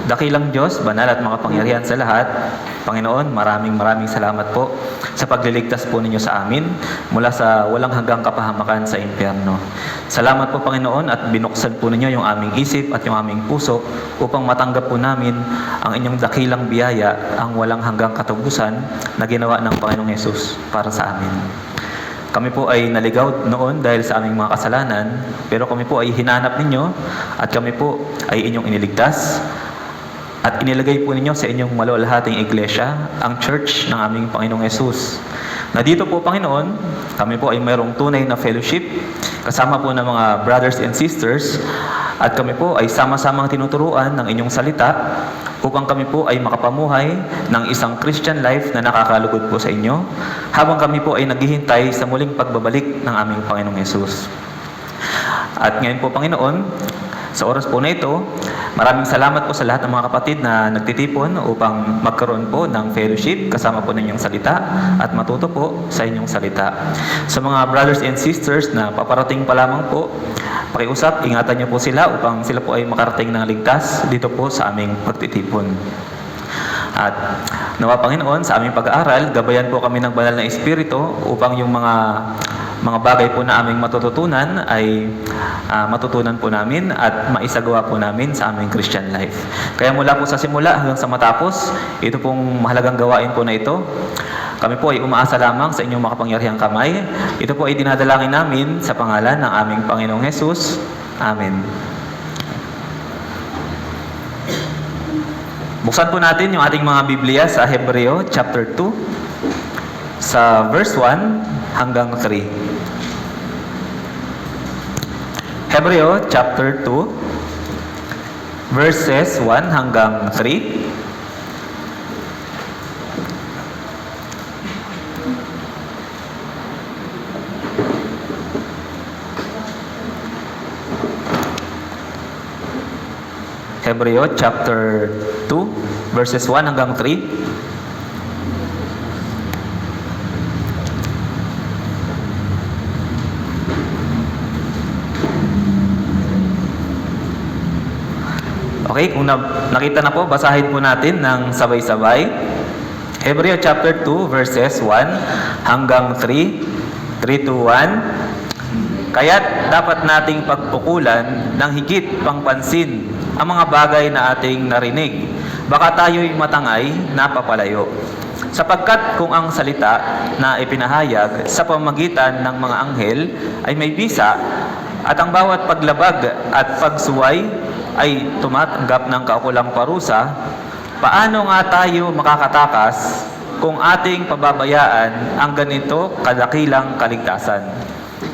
Dakilang Diyos, banal at makapangyarihan sa lahat, Panginoon, maraming salamat po sa pagliligtas po ninyo sa amin mula sa walang hanggang kapahamakan sa impyerno. Salamat po, Panginoon, at binuksan po ninyo yung aming isip at yung aming puso upang matanggap po namin ang inyong dakilang biyaya, ang walang hanggang katubusan na ginawa ng Panginoong Yesus para sa amin. Kami po ay naligaw noon dahil sa aming mga kasalanan, pero kami po ay hinanap ninyo at kami po ay inyong iniligtas at inilagay po ninyo sa inyong maluwalhating iglesia, ang church ng aming Panginoong Yesus. Na dito po, Panginoon, kami po ay mayroong tunay na fellowship, kasama po ng mga brothers and sisters, at kami po ay sama-samang tinuturuan ng inyong salita upang kami po ay makapamuhay ng isang Christian life na nakakalugod po sa inyo, habang kami po ay naghihintay sa muling pagbabalik ng aming Panginoong Yesus. At ngayon po, Panginoon, sa oras po na ito, maraming salamat po sa lahat ng mga kapatid na nagtitipon upang magkaroon po ng fellowship kasama po ng inyong salita at matuto po sa inyong salita. Sa mga brothers and sisters na paparating pa lamang po, pakiusap, ingatan niyo po sila upang sila po ay makarating ng ligtas dito po sa aming pagtitipon. At nawa, Panginoon, sa aming pag-aaral, gabayan po kami ng banal na Espiritu upang yung mga bagay po na aming matututunan ay matutunan po namin at maisagawa po namin sa aming Christian life. Kaya mula po sa simula hanggang sa matapos, ito pong mahalagang gawain po na ito, kami po ay umaasa lamang sa inyong makapangyarihang kamay. Ito po ay dinadalangin namin sa pangalan ng aming Panginoong Hesus. Amen. Buksan po natin yung ating mga Biblia sa Hebreo chapter 2 sa verse 1 hanggang 3. Hebreo chapter 2 verses 1 hanggang 3. Hebreo chapter 2 verses 1 hanggang 3. Okay, kung nakita na po, basahin po natin ng sabay-sabay. Hebreo chapter 2 verses 1 hanggang 3. 3 to 1. Kaya't dapat nating pagpukulan ng higit pang pansin ang mga bagay na ating narinig. Baka tayo'y matangay na papalayo. Sapagkat kung ang salita na ipinahayag sa pamamagitan ng mga anghel ay may bisa, at ang bawat paglabag at pagsuway ay tumatanggap ng kaukulang parusa, paano nga tayo makakatakas kung ating pababayaan ang ganito kadakilang kaligtasan?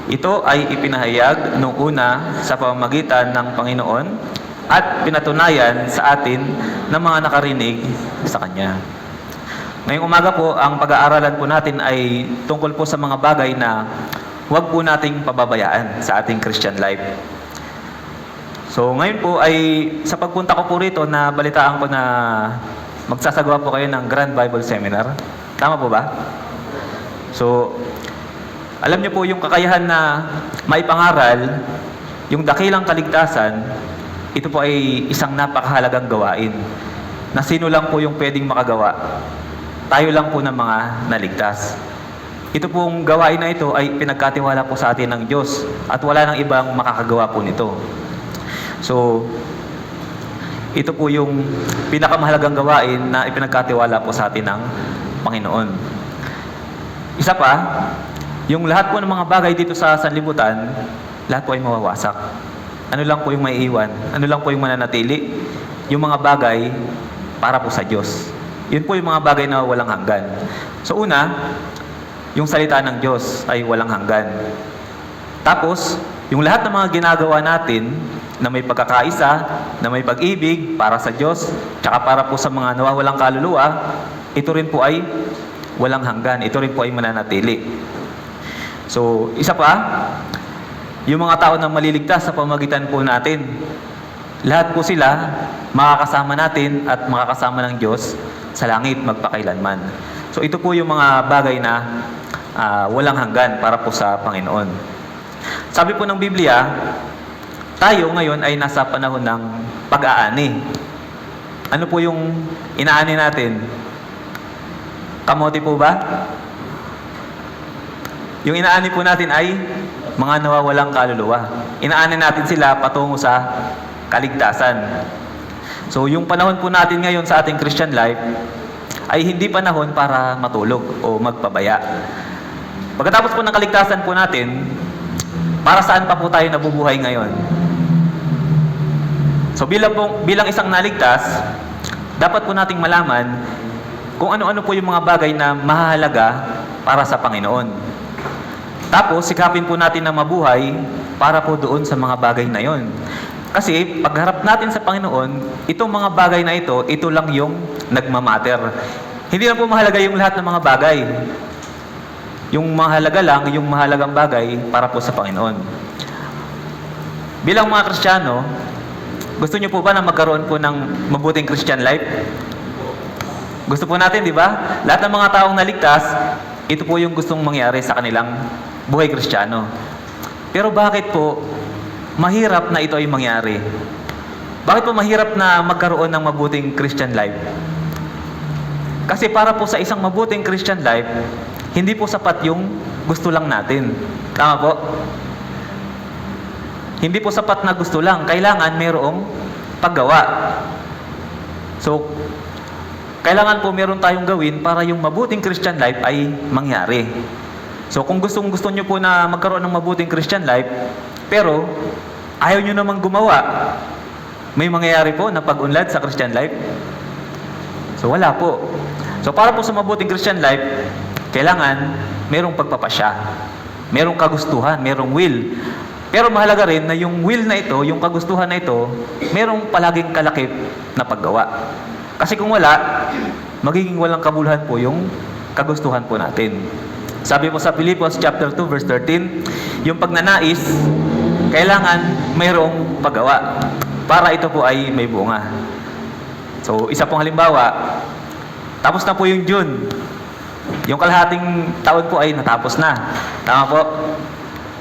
Ito ay ipinahayag noong una sa pamamagitan ng Panginoon at pinatunayan sa atin ng mga nakarinig sa Kanya. Ngayong umaga po, ang pag-aaralan po natin ay tungkol po sa mga bagay na huwag po nating pababayaan sa ating Christian life. So ngayon po ay sa pagpunta ko po rito, na balitaan ko na magsasagawa po kayo ng Grand Bible Seminar. Tama po ba? So alam niyo po yung kakayahan na maipangaral yung dakilang kaligtasan. Ito po ay isang napakahalagang gawain na sino lang po yung pwedeng makagawa. Tayo lang po ng mga naligtas. Ito pong gawain na ito ay pinagkatiwala po sa atin ng Diyos at wala nang ibang makakagawa po nito. So, ito po yung pinakamahalagang gawain na ipinagkatiwala po sa atin ng Panginoon. Isa pa, yung lahat po ng mga bagay dito sa sanlibutan, lahat po ay mawawasak. Ano lang po yung maiiwan? Ano lang po yung mananatili? Yung mga bagay para po sa Diyos. Yun po yung mga bagay na walang hanggan. So una, yung salita ng Diyos ay walang hanggan. Tapos, yung lahat ng mga ginagawa natin na may pagkakaisa, na may pag-ibig para sa Diyos, tsaka para po sa mga nawawalang kaluluwa, ito rin po ay walang hanggan. Ito rin po ay mananatili. So, isa pa, yung mga tao na maliligtas sa pamamagitan po natin, lahat po sila makakasama natin at makakasama ng Diyos sa langit magpakailanman. So ito po yung mga bagay na walang hanggan para po sa Panginoon. Sabi po ng Biblia, tayo ngayon ay nasa panahon ng pag-aani. ano po yung inaani natin? Kamote po ba? Yung inaani po natin ay mga nawawalang kaluluwa. Inaani natin sila patungo sa kaligtasan. So, yung panahon po natin ngayon sa ating Christian life ay hindi panahon para matulog o magpabaya. Pagkatapos po ng kaligtasan po natin, para saan pa po tayo nabubuhay ngayon? So, bilang isang naligtas, dapat po nating malaman kung ano-ano po yung mga bagay na mahalaga para sa Panginoon. Tapos, sikapin po natin na mabuhay para po doon sa mga bagay na yon. Kasi, pagharap natin sa Panginoon, itong mga bagay na ito lang yung nagmamatter. Hindi na po mahalaga yung lahat ng mga bagay. Yung mahalaga lang, yung mahalagang bagay para po sa Panginoon. Bilang mga Kristiyano, gusto niyo po ba na magkaroon po ng mabuting Christian life? Gusto po natin, di ba? Lahat ng mga taong naligtas, ito po yung gustong mangyari sa kanilang buhay Kristiyano. Pero bakit po mahirap na ito ay mangyari? Bakit po mahirap na magkaroon ng mabuting Christian life? Kasi para po sa isang mabuting Christian life, hindi po sapat yung gusto lang natin. Tama po? Hindi po sapat na gusto lang. Kailangan mayroong paggawa. So, kailangan po meron tayong gawin para yung mabuting Christian life ay mangyari. So, kung gusto nyo po na magkaroon ng mabuting Christian life, pero ayaw nyo namang gumawa, may mangyayari po na pag-unlad sa Christian life? So, wala po. So, para po sa mabuting Christian life, kailangan merong pagpapasya, merong kagustuhan, merong will. Pero mahalaga rin na yung will na ito, yung kagustuhan na ito, merong palaging kalakip na paggawa. Kasi kung wala, magiging walang kabuluhan po yung kagustuhan po natin. Sabi po sa Filipos chapter 2 verse 13, yung pagnanais, kailangan mayroong paggawa para ito po ay may bunga. So, isa pong halimbawa, tapos na po yung June. Yung kalahating taon po ay natapos na. Tama po?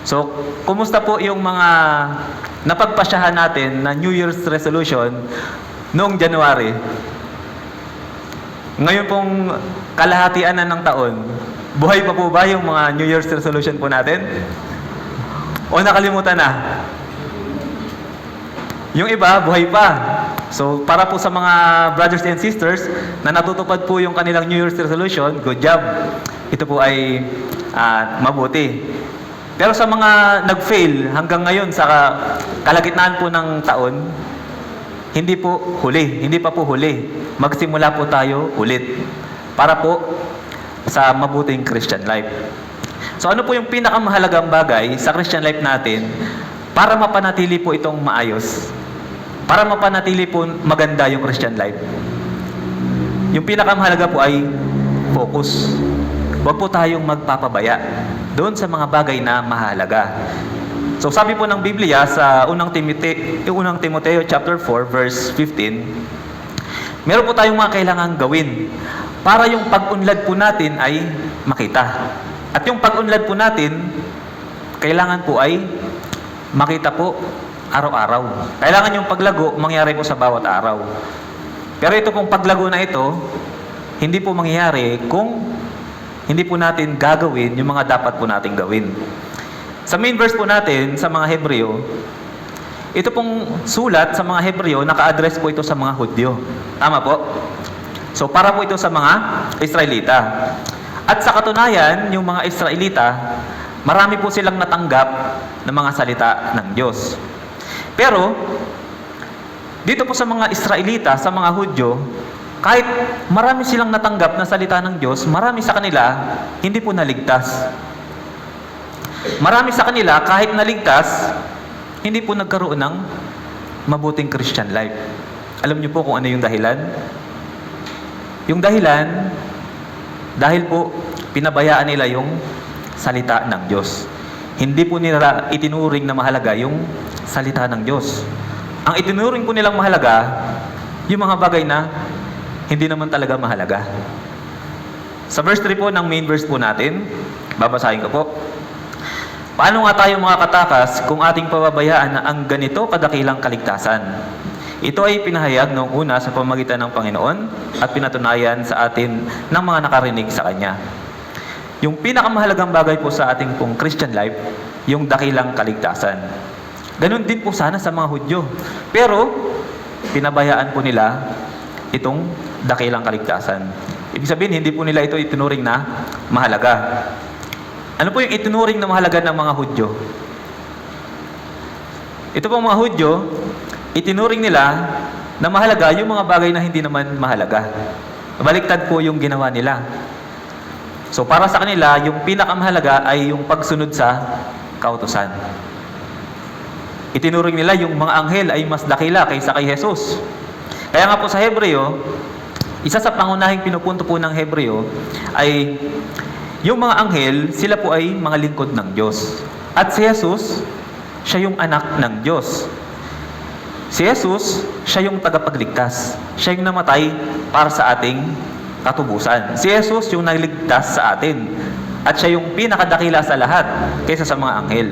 So, kumusta po yung mga napagpasyahan natin na New Year's resolution noong January? Ngayon pong kalahatian na ng taon, buhay pa po ba yung mga New Year's resolution po natin? O nakalimutan na? Yung iba, buhay pa. So, para po sa mga brothers and sisters na natutupad po yung kanilang New Year's resolution, good job. Ito po ay mabuti. Pero sa mga nag-fail hanggang ngayon sa kalagitnaan po ng taon, hindi pa po huli. Magsimula po tayo ulit para po sa mabuting Christian life. So ano po yung pinakamahalagang bagay sa Christian life natin para mapanatili po itong maayos? Para mapanatili po maganda yung Christian life? Yung pinakamahalaga po ay focus. Huwag po tayong magpapabaya doon sa mga bagay na mahalaga. So sabi po ng Biblia sa unang Timoteo chapter 4 verse 15, meron po tayong mga kailangang gawin para yung pag-unlad po natin ay makita. At yung pag-unlad po natin, kailangan po ay makita po araw-araw. Kailangan yung paglago mangyari po sa bawat araw. Pero ito pong paglago na ito, hindi po mangyayari kung hindi po natin gagawin yung mga dapat po natin gawin. Sa main verse po natin, sa mga Hebreo, ito pong sulat sa mga Hebreo, naka-address po ito sa mga Hudyo. Tama po? So, para po ito sa mga Israelita. At sa katunayan, yung mga Israelita, marami po silang natanggap ng mga salita ng Diyos. Pero, dito po sa mga Israelita, sa mga Hudyo, kahit marami silang natanggap na salita ng Diyos, marami sa kanila hindi po naligtas. Marami sa kanila, kahit naligtas, hindi po nagkaroon ng mabuting Christian life. Alam niyo po kung ano yung dahilan? Yung dahilan, dahil po pinabayaan nila yung salita ng Diyos. Hindi po nila itinuring na mahalaga yung salita ng Diyos. Ang itinuring po nilang mahalaga, yung mga bagay na hindi naman talaga mahalaga. Sa verse 3 po ng main verse po natin, babasahin ko po. Paano nga tayo makakatakas kung ating pababayaan na ang ganito kadakilang kaligtasan? Ito ay pinahayag noong una sa pamamagitan ng Panginoon at pinatunayan sa atin ng mga nakarinig sa Kanya. Yung pinakamahalagang bagay po sa ating pong Christian life, yung dakilang kaligtasan. Ganun din po sana sa mga Hudyo. Pero, pinabayaan po nila itong dakilang kaligtasan. Ibig sabihin, hindi po nila ito itinuring na mahalaga. Ano po yung itinuring na mahalaga ng mga Hudyo? Ito pong mga Hudyo, itinuring nila na mahalaga yung mga bagay na hindi naman mahalaga. Baliktad po yung ginawa nila. So para sa kanila, yung pinakamahalaga ay yung pagsunod sa kautusan. Itinuring nila yung mga anghel ay mas dakila kaysa kay Jesus. Kaya nga po sa Hebreo, isa sa pangunahing pinupunto po ng Hebreo ay yung mga anghel, sila po ay mga lingkod ng Diyos. At si Jesus, siya yung anak ng Diyos. Si Jesus, siya yung tagapagligtas. Siya yung namatay para sa ating katubusan. Si Jesus yung nagligtas sa atin. At siya yung pinakadakila sa lahat kaysa sa mga anghel.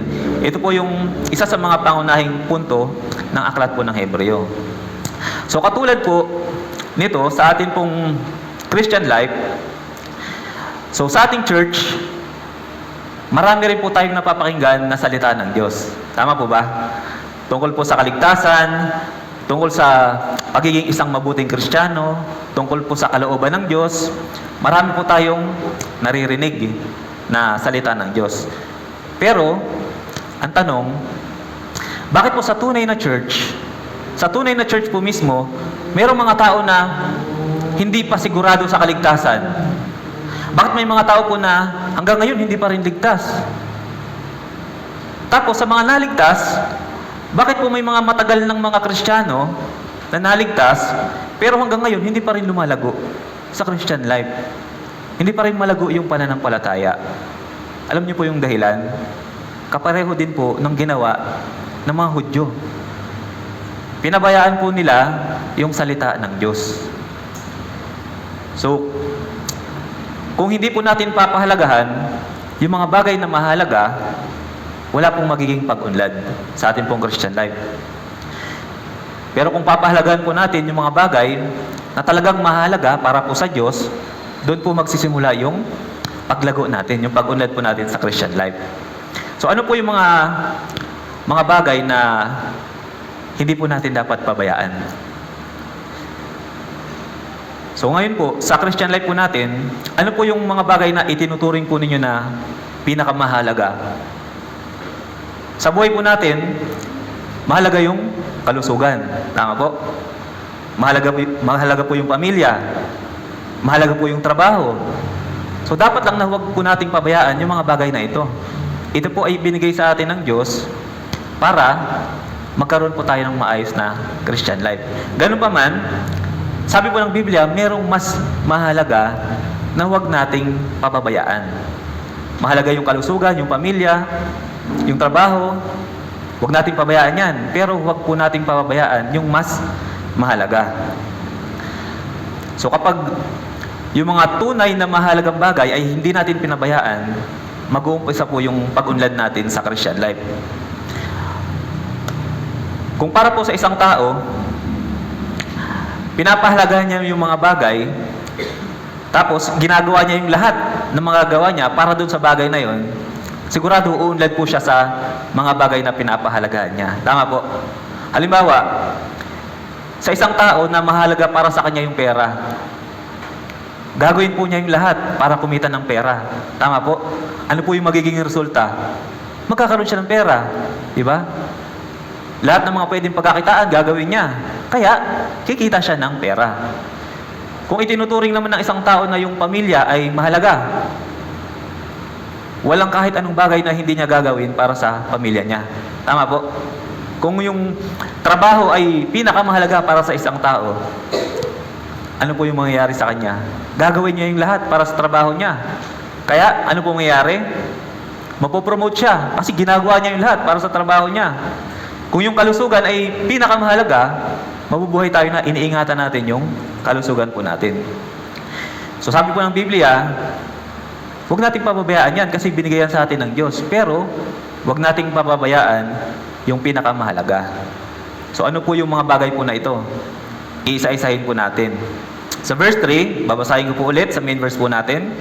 Ito po yung isa sa mga pangunahing punto ng aklat po ng Hebreo. So katulad po nito sa ating pong Christian life, so sa ating church, marami rin po tayong napapakinggan na salita ng Diyos. Tama po ba? Tungkol po sa kaligtasan, tungkol sa pagiging isang mabuting Kristiyano, tungkol po sa kalooban ng Diyos, marami po tayong naririnig na salita ng Diyos. Pero, ang tanong, bakit po sa tunay na church po mismo, mayroong mga tao na hindi pa sigurado sa kaligtasan? Bakit may mga tao po na hanggang ngayon hindi pa rin ligtas? Tapos sa mga naligtas, bakit po may mga matagal ng mga Kristiyano na naligtas, pero hanggang ngayon hindi pa rin lumalago sa Christian life? Hindi pa rin malago yung pananampalataya. Alam niyo po yung dahilan? Kapareho din po ng ginawa ng mga Hudyo. Pinabayaan po nila yung salita ng Diyos. So, kung hindi po natin papahalagahan yung mga bagay na mahalaga, wala pong magiging pag-unlad sa ating pong Christian life. Pero kung papahalagahan po natin yung mga bagay na talagang mahalaga para po sa Diyos, doon po magsisimula yung paglago natin, yung pag-unlad po natin sa Christian life. So ano po yung mga bagay na hindi po natin dapat pabayaan? So ngayon po, sa Christian life po natin, ano po yung mga bagay na itinuturing po ninyo na pinakamahalaga? Sa buhay po natin, mahalaga yung kalusugan. Tama po? Mahalaga po yung pamilya. Mahalaga po yung trabaho. So dapat lang na huwag po nating pabayaan yung mga bagay na ito. Ito po ay binigay sa atin ng Diyos para magkaroon po tayo ng maayos na Christian life. Ganun pa man, sabi po ng Biblia, merong mas mahalaga na huwag nating pababayaan. Mahalaga yung kalusugan, yung pamilya, yung trabaho, huwag nating pabayaan yan. Pero huwag po nating pababayaan yung mas mahalaga. So kapag yung mga tunay na mahalagang bagay ay hindi natin pinabayaan, mag-uumpisa po yung pag-unlad natin sa Christian life. Kung para po sa isang tao, pinapahalagahan niya yung mga bagay, tapos ginagawa niya yung lahat ng mga gawa niya para doon sa bagay na yon, sigurado uunlad po siya sa mga bagay na pinapahalagahan niya. Tama po? Halimbawa, sa isang tao na mahalaga para sa kanya yung pera, gagawin po niya yung lahat para kumita ng pera. Tama po? Ano po yung magiging resulta? Magkakaroon siya ng pera. Diba? Lahat ng mga pwedeng pagkakitaan, gagawin niya. Kaya, kikita siya ng pera. Kung itinuturing naman ng isang tao na yung pamilya ay mahalaga, walang kahit anong bagay na hindi niya gagawin para sa pamilya niya. Tama po? Kung yung trabaho ay pinakamahalaga para sa isang tao, ano po yung mangyayari sa kanya? Gagawin niya yung lahat para sa trabaho niya. Kaya, ano po mangyayari? Mapopromote siya kasi ginagawa niya yung lahat para sa trabaho niya. Kung yung kalusugan ay pinakamahalaga, mabubuhay tayo na iniingatan natin yung kalusugan po natin. So sabi po ng Biblia, huwag nating pababayaan yan kasi binigay yan sa atin ng Diyos. Pero, huwag nating pababayaan yung pinakamahalaga. So ano po yung mga bagay po na ito? Iisa-isahin po natin. Sa verse 3, babasahin ko po ulit sa main verse po natin.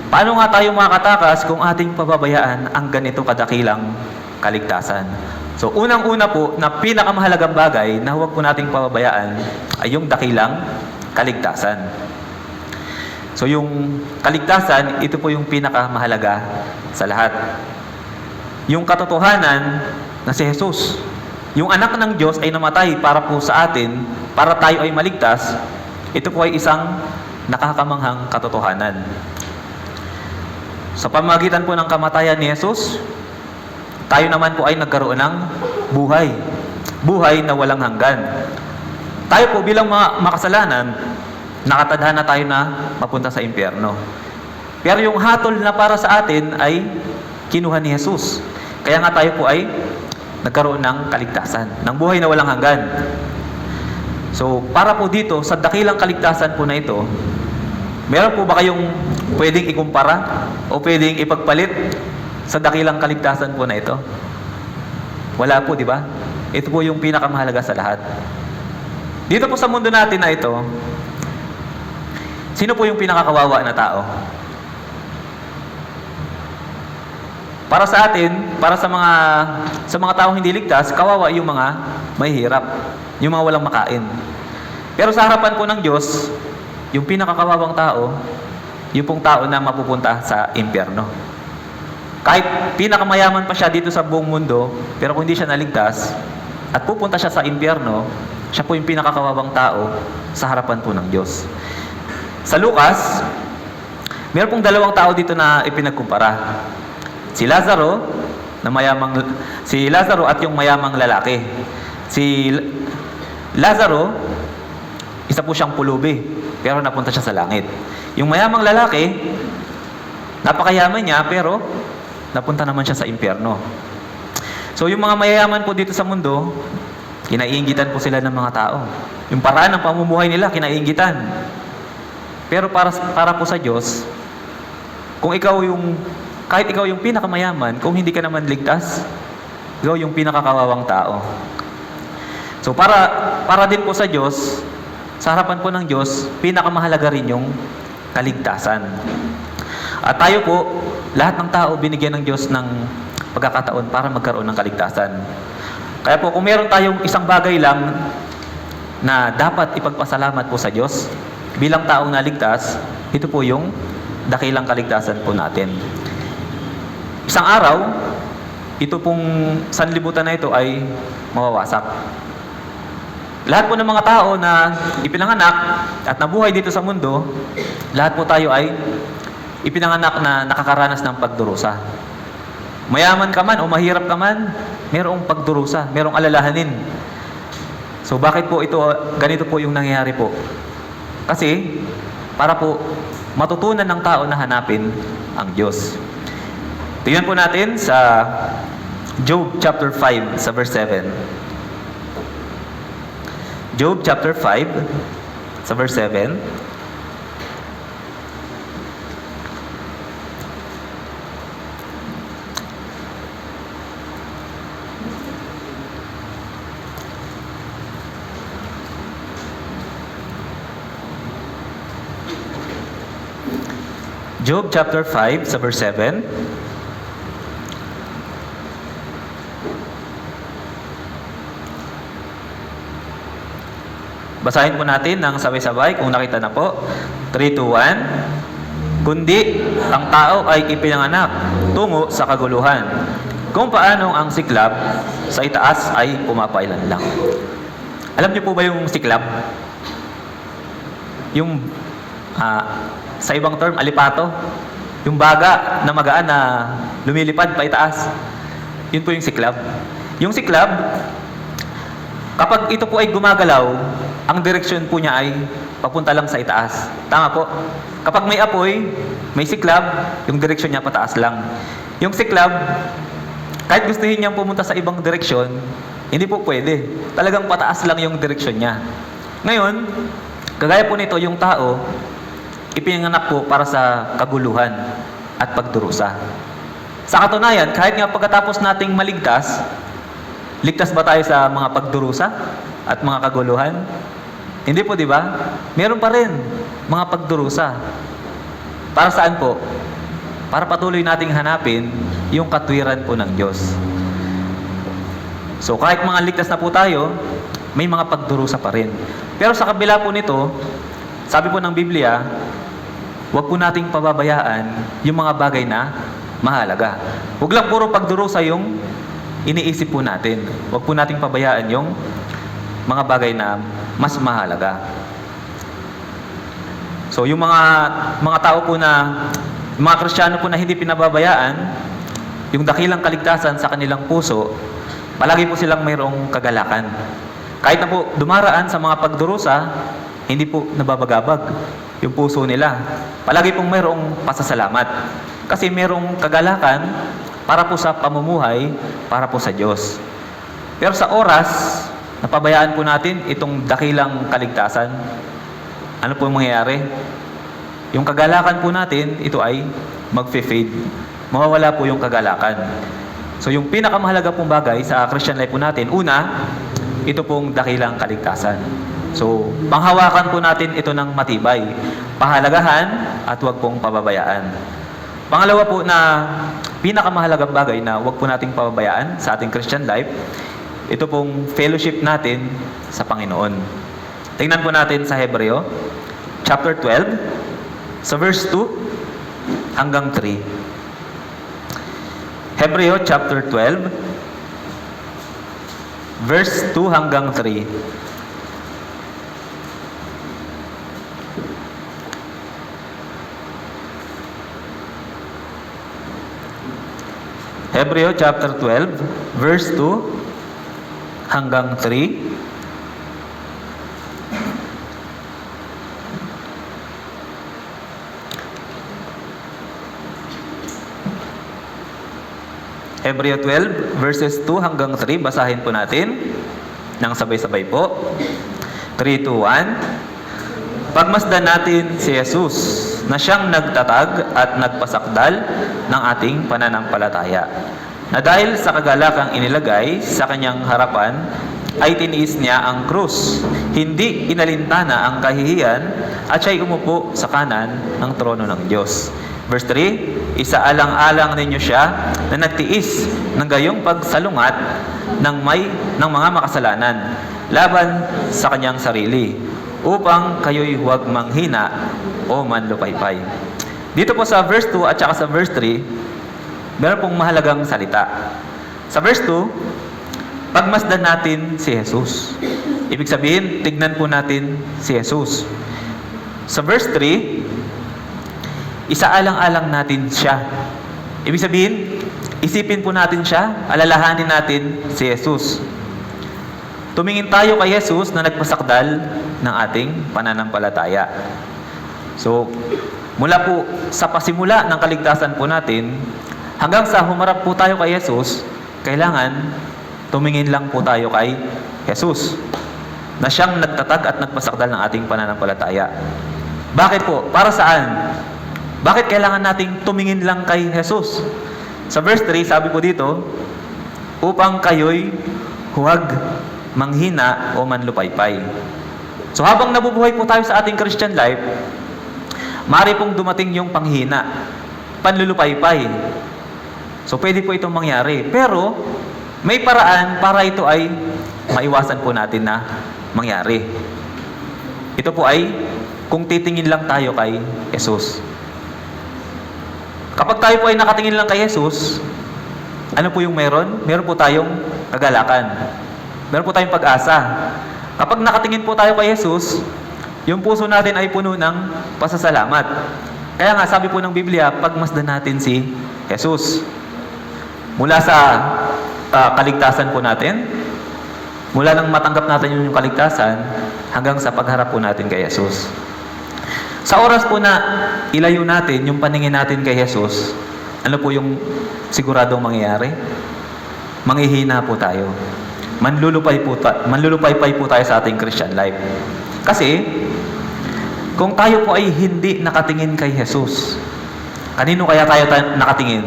Paano nga tayo makakatakas kung ating pababayaan ang ganito kadakilang kaligtasan? So unang-una po na pinakamahalagang bagay na huwag po nating pababayaan ay yung dakilang kaligtasan. So yung kaligtasan, ito po yung pinakamahalaga sa lahat. Yung katotohanan na si Jesus, yung anak ng Diyos ay namatay para po sa atin, para tayo ay maligtas, ito po ay isang nakakamanghang katotohanan. Sa pamamagitan po ng kamatayan ni Jesus, tayo naman po ay nagkaroon ng buhay. Buhay na walang hanggan. Tayo po bilang mga makasalanan, nakatadhana tayo na mapunta sa impyerno. Pero yung hatol na para sa atin ay kinuha ni Jesus. Kaya nga tayo po ay nagkaroon ng kaligtasan, ng buhay na walang hanggan. So, para po dito, sa dakilang kaligtasan po na ito, meron po ba kayong pwedeng ikumpara o pwedeng ipagpalit sa dakilang kaligtasan po na ito? Wala po, di ba? Ito po yung pinakamahalaga sa lahat. Dito po sa mundo natin na ito, sino po yung pinakakawawa na tao? Para sa atin, para sa mga taong hindi ligtas, kawawa yung mga mahihirap, yung mga walang makain. Pero sa harapan po ng Diyos, yung pinakakawawang tao, yung pong tao na mapupunta sa impyerno. Kahit pinakamayaman pa siya dito sa buong mundo, pero kung hindi siya naligtas at pupunta siya sa impyerno, siya po yung pinakakawawang tao sa harapan po ng Diyos. Sa Lucas, meron pong dalawang tao dito na ipinagkumpara. Si Lazaro at yung mayamang lalaki. Si Lazaro, isa po siyang pulubi, pero napunta siya sa langit. Yung mayamang lalaki, napakayaman niya, pero napunta naman siya sa impyerno. So yung mga mayayaman po dito sa mundo, kinaiinggitan po sila ng mga tao. Yung paraan ng pamumuhay nila, kinaiinggitan. Pero para po sa Diyos, kahit ikaw yung pinakamayaman, kung hindi ka naman ligtas, ikaw yung pinakakawawang tao. So para din po sa Diyos, sa harapan po ng Diyos, pinakamahalaga rin yung kaligtasan. At tayo po, lahat ng tao binigyan ng Diyos ng pagkakataon para magkaroon ng kaligtasan. Kaya po, kung meron tayong isang bagay lang na dapat ipagpasalamat po sa Diyos, bilang taong naligtas, ito po yung dakilang kaligtasan po natin. Isang araw, ito pong sanlibutan na ito ay mawawasak. Lahat po ng mga tao na ipinanganak at nabuhay dito sa mundo, lahat po tayo ay ipinanganak na nakakaranas ng pagdurusa. Mayaman ka man o mahirap ka man, mayroong pagdurusa, mayroong alalahanin. So bakit po ganito po yung nangyayari po? Kasi para po matutunan ng tao na hanapin ang Diyos. Tingnan po natin sa Job chapter 5 sa verse 7. Job chapter 5 sa verse 7. Job chapter 5 sa verse 7. Basahin po natin ng sabay-sabay kung nakita na po. 3, 2, 1. Kundi ang tao ay ipinanganak tungo sa kaguluhan, kung paanong ang siklab sa itaas ay pumapailan lang. Alam niyo po ba yung siklab? Yung sa ibang term, alipato. Yung baga na magaan na lumilipad pa itaas. Yun po yung siklab. Yung siklab, kapag ito po ay gumagalaw, ang direksyon po niya ay papunta lang sa itaas. Tama po. Kapag may apoy, may siklab, yung direksyon niya pataas lang. Yung siklab, kahit gustuhin niyang pumunta sa ibang direksyon, hindi po pwede. Talagang pataas lang yung direksyon niya. Ngayon, kagaya po nito, yung tao, ipinanganak po para sa kaguluhan at pagdurusa. Sa katunayan, kahit nga pagkatapos nating maligtas, Ligtas ba tayo sa mga pagdurusa at mga kaguluhan? Hindi po, di ba? Meron pa rin mga pagdurusa. Para saan po? Para patuloy nating hanapin yung katwiran po ng Diyos. So kahit mga ligtas na po tayo, may mga pagdurusa pa rin. Pero sa kabila po nito, sabi po ng Biblia, huwag po nating pababayaan yung mga bagay na mahalaga. Huwag lang puro pagdurusa yung iniisip po natin. Huwag po nating pabayaan yung mga bagay na mas mahalaga. So yung mga tao po na, mga Kristiyano po na hindi pinababayaan yung dakilang kaligtasan sa kanilang puso, palagi po silang mayroong kagalakan. Kahit na po dumaraan sa mga pagdurusa, hindi po nababagabag yung puso nila. Palagi pong mayroong pasasalamat. Kasi mayroong kagalakan para po sa pamumuhay, para po sa Diyos. Pero sa oras, napabayaan po natin itong dakilang kaligtasan. Ano po yung mangyayari? Yung kagalakan po natin, ito ay magfe-fade. Mawawala po yung kagalakan. So yung pinakamahalaga pong bagay sa Christian life po natin, una, ito pong dakilang kaligtasan. So, panghawakan po natin ito ng matibay. Pahalagahan at huwag pong pababayaan. Pangalawa po na pinakamahalagang bagay na huwag po nating pababayaan sa ating Christian life, ito pong fellowship natin sa Panginoon. Tingnan po natin sa Hebreo, chapter 12, sa verse 2 hanggang 3. Hebreo chapter 12, verse 2 hanggang 3. Hebreo chapter 12, verse 2 hanggang 3. Hebreo 12, verses 2 hanggang 3. Basahin po natin nang sabay-sabay po. 3, 2, 1. Pagmasdan natin si Jesus na siyang nagtatag at nagpasakdal ng ating pananampalataya, na dahil sa kagalakang inilagay sa kanyang harapan, ay tiniis niya ang krus. Hindi inalintana ang kahihiyan at siya'y umupo sa kanan ng trono ng Diyos. Verse 3, isaalang-alang ninyo siya na nagtiis ng gayong pagsalungat ng mga makasalanan laban sa kanyang sarili, upang kayo'y huwag manghina o manlupaypay. Dito po sa verse 2 at saka sa verse 3, meron pong mahalagang salita. Sa verse 2, pagmasdan natin si Jesus. Ibig sabihin, tignan po natin si Jesus. Sa verse 3, isaalang-alang natin siya. Ibig sabihin, isipin po natin siya, alalahanin natin si Jesus. Tumingin tayo kay Jesus na nagpasakdal ng ating pananampalataya. So, mula po sa pasimula ng kaligtasan po natin, hanggang sa humarap po tayo kay Jesus, kailangan tumingin lang po tayo kay Jesus, na siyang nagtatag at nagpasakdal ng ating pananampalataya. Bakit po? Para saan? Bakit kailangan nating tumingin lang kay Jesus? Sa verse 3, sabi po dito, upang kayo'y huwag manghina o manlupaypay. So habang nabubuhay po tayo sa ating Christian life, maaari pong dumating yung panghina, panlulupaypay. So pwede po itong mangyari. Pero may paraan para ito ay maiwasan po natin na mangyari. Ito po ay kung titingin lang tayo kay Jesus. Kapag tayo po ay nakatingin lang kay Jesus, ano po yung meron? Meron po tayong kagalakan. Meron po tayong pag-asa. Kapag nakatingin po tayo kay Jesus, yung puso natin ay puno ng pasasalamat. Kaya nga, sabi po ng Biblia, pagmasdan natin si Jesus. Mula sa kaligtasan po natin, mula nang matanggap natin yung kaligtasan, hanggang sa pagharap po natin kay Jesus. Sa oras po na ilayo natin yung paningin natin kay Jesus, ano po yung siguradong mangyayari? Manghihina po tayo. Manlulupaypay po tayo sa ating Christian life. Kasi, kung tayo po ay hindi nakatingin kay Jesus, kanino kaya tayo nakatingin?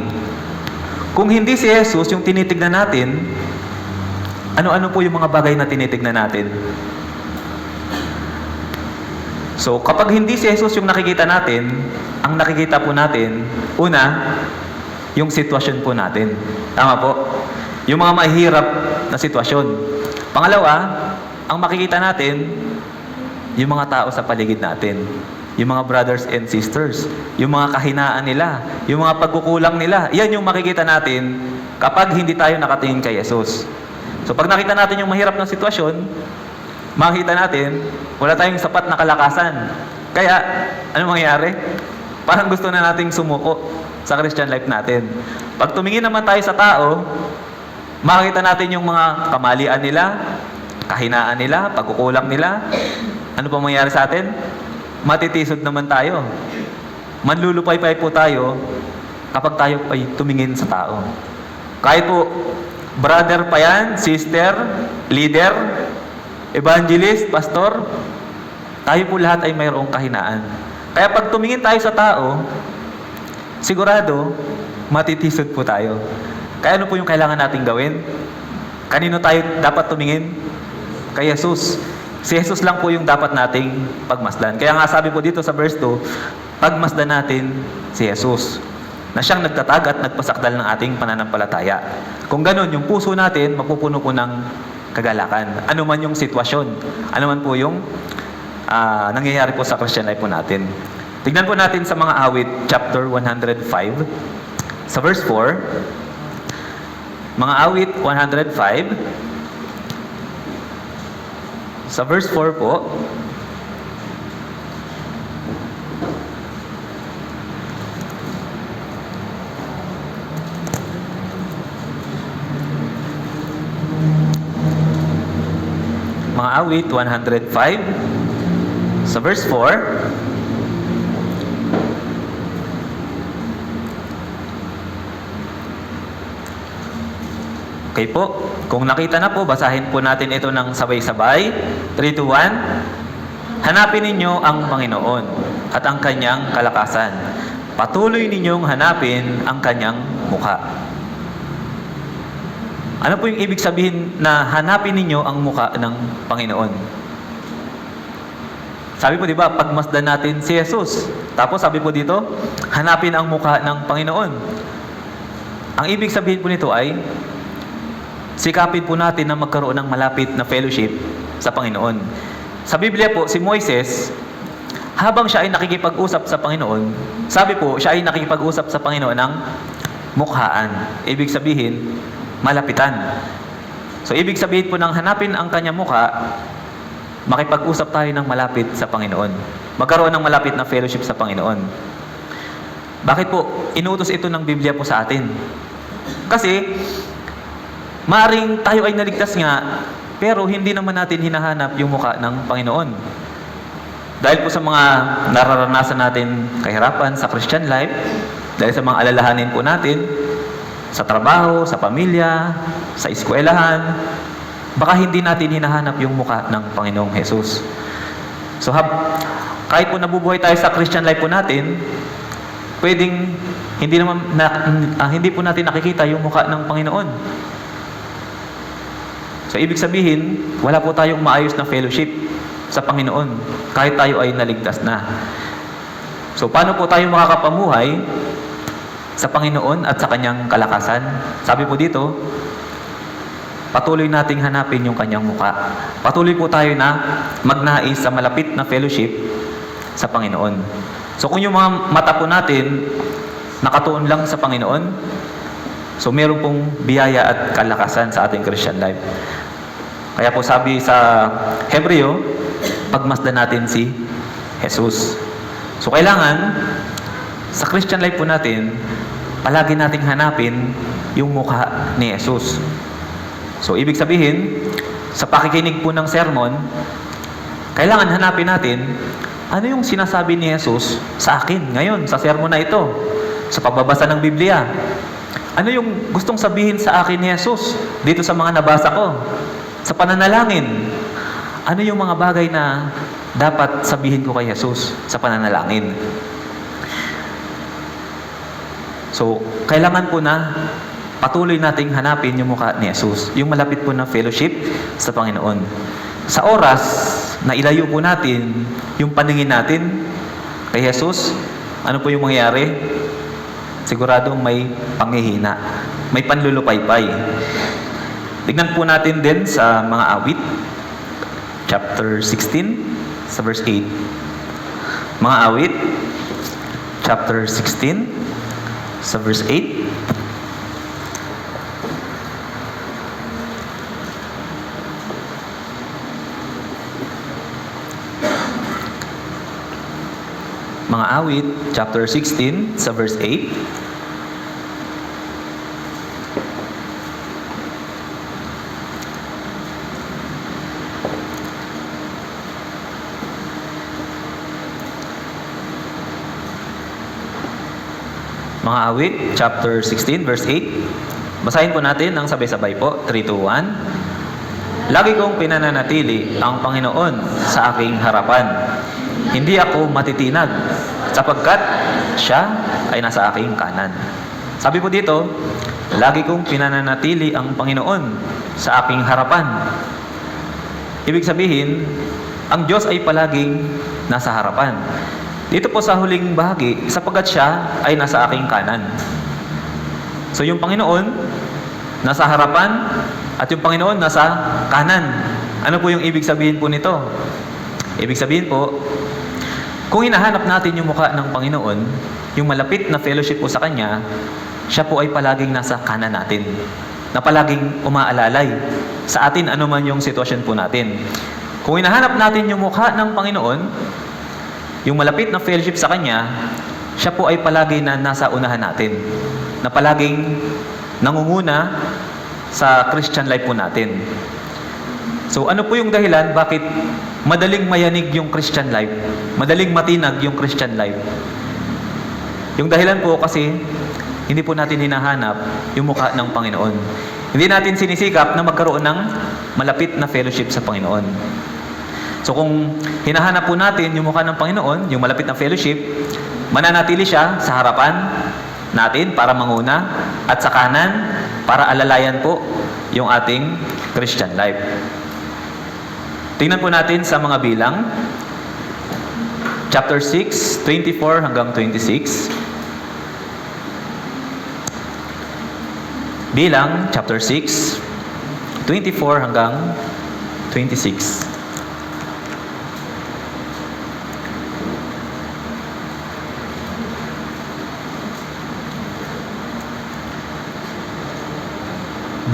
Kung hindi si Jesus yung tinitignan natin, Ano-ano po yung mga bagay na tinitignan natin? So, kapag hindi si Jesus yung nakikita natin, ang nakikita po natin, una, yung sitwasyon po natin. Tama po? Yung mga mahirap na sitwasyon. Pangalawa, ang makikita natin, yung mga tao sa paligid natin. Yung mga brothers and sisters. Yung mga kahinaan nila. Yung mga pagkukulang nila. Yan yung makikita natin kapag hindi tayo nakatingin kay Jesus. So, pag nakita natin yung mahirap na sitwasyon, makikita natin, wala tayong sapat na kalakasan. Kaya, ano mangyayari? Parang gusto na nating sumuko sa Christian life natin. Pag tumingin naman tayo sa tao, makikita natin yung mga kamalian nila, kahinaan nila, pagkukulang nila. Ano pa mangyayari sa atin? Matitisod naman tayo. Manlulupay-pay po tayo kapag tayo ay tumingin sa tao. Kahit po, brother pa yan, sister, leader, evangelist, pastor, tayo po lahat ay mayroong kahinaan. Kaya pag tumingin tayo sa tao, sigurado, matitisod po tayo. Kaya ano po yung kailangan nating gawin? Kanino tayo dapat tumingin? Kay Jesus. Si Jesus lang po yung dapat nating pagmasdan. Kaya nga sabi po dito sa verse 2, pagmasdan natin si Jesus, na siyang nagtatag at nagpasakdal ng ating pananampalataya. Kung ganun, yung puso natin, mapupuno po ng kagalakan. Ano man yung sitwasyon, ano man po yung nangyayari po sa Christian life po natin. Tignan po natin sa mga awit, chapter 105, sa verse 4, mga awit 105, sa verse 4 po, mga awit 105, sa verse 4, okay po, kung nakita na po, basahin po natin ito ng sabay-sabay. 3, 2, 1. Hanapin ninyo ang Panginoon at ang kanyang kalakasan. Patuloy ninyong hanapin ang kanyang mukha. Ano po yung ibig sabihin na hanapin ninyo ang mukha ng Panginoon? Sabi po, di ba, pagmasdan natin si Jesus. Tapos sabi po dito, hanapin ang mukha ng Panginoon. Ang ibig sabihin po nito ay, sikapin po natin na magkaroon ng malapit na fellowship sa Panginoon. Sa Biblia po, si Moises, habang siya ay nakikipag-usap sa Panginoon, sabi po, siya ay nakikipag-usap sa Panginoon ng mukhaan. Ibig sabihin, malapitan. So, ibig sabihin po ng hanapin ang kanyang mukha, makipag-usap tayo ng malapit sa Panginoon. Magkaroon ng malapit na fellowship sa Panginoon. Bakit po? Inuutos ito ng Biblia po sa atin. Kasi, maaring tayo ay naligtas nga, pero hindi naman natin hinahanap yung mukha ng Panginoon. Dahil po sa mga nararanasan natin kahirapan sa Christian life, dahil sa mga alalahanin po natin, sa trabaho, sa pamilya, sa eskwelahan, baka hindi natin hinahanap yung mukha ng Panginoong Jesus. So, kahit po nabubuhay tayo sa Christian life po natin, pwedeng hindi po natin nakikita yung mukha ng Panginoon. So, ibig sabihin, wala po tayong maayos na fellowship sa Panginoon kahit tayo ay naligtas na. So, paano po tayo makakapamuhay sa Panginoon at sa kanyang kalakasan? Sabi po dito, patuloy nating hanapin yung kanyang mukha. Patuloy po tayo na magnais sa malapit na fellowship sa Panginoon. So, kung yung mga mata po natin nakatuon lang sa Panginoon, so meron pong biyaya at kalakasan sa ating Christian life. Kaya po sabi sa Hebreo, pagmasdan natin si Jesus. So kailangan, sa Christian life po natin, palagi nating hanapin yung mukha ni Jesus. So ibig sabihin, sa pakikinig po ng sermon, kailangan hanapin natin, ano yung sinasabi ni Jesus sa akin ngayon, sa sermon na ito, sa pagbabasa ng Biblia. Ano yung gustong sabihin sa akin ni Jesus dito sa mga nabasa ko? Sa pananalangin, ano yung mga bagay na dapat sabihin ko kay Jesus sa pananalangin? So, kailangan po na patuloy nating hanapin yung mukha ni Jesus, yung malapit po na fellowship sa Panginoon. Sa oras na ilayo po natin yung paningin natin kay Jesus, ano po yung mangyayari? Siguradong may panghihina, may panlulupaypay. Tignan po natin din sa mga awit, chapter 16, sa verse 8. Mga awit, chapter 16, sa verse 8. Mga awit, chapter 16, sa verse 8. Mga awit, chapter 16, verse 8. Basahin po natin ng sabay-sabay po. 3, 2, 1. Lagi kong pinananatili ang Panginoon sa aking harapan. Hindi ako matitinag, sapagkat siya ay nasa aking kanan. Sabi po dito, lagi kong pinananatili ang Panginoon sa aking harapan. Ibig sabihin, ang Diyos ay palaging nasa harapan. Dito po sa huling bahagi, sapagkat siya ay nasa aking kanan. So yung Panginoon, nasa harapan, at yung Panginoon nasa kanan. Ano po yung ibig sabihin po nito? Ibig sabihin po, kung hinahanap natin yung mukha ng Panginoon, yung malapit na fellowship po sa Kanya, siya po ay palaging nasa kanan natin. Na palaging umaalalay sa atin anuman yung sitwasyon po natin. Kung hinahanap natin yung mukha ng Panginoon, yung malapit na fellowship sa Kanya, siya po ay palagi na nasa unahan natin. Na palaging nangunguna sa Christian life po natin. So ano po yung dahilan bakit madaling mayanig yung Christian life? Madaling matinag yung Christian life? Yung dahilan po kasi hindi po natin hinahanap yung mukha ng Panginoon. Hindi natin sinisikap na magkaroon ng malapit na fellowship sa Panginoon. So kung hinahanap po natin yung mukha ng Panginoon, yung malapit na fellowship, mananatili siya sa harapan natin para manguna at sa kanan para alalayan po yung ating Christian life. Tingnan po natin sa mga bilang. Chapter 6, 24 hanggang 26. Bilang, chapter 6, 24 hanggang 26.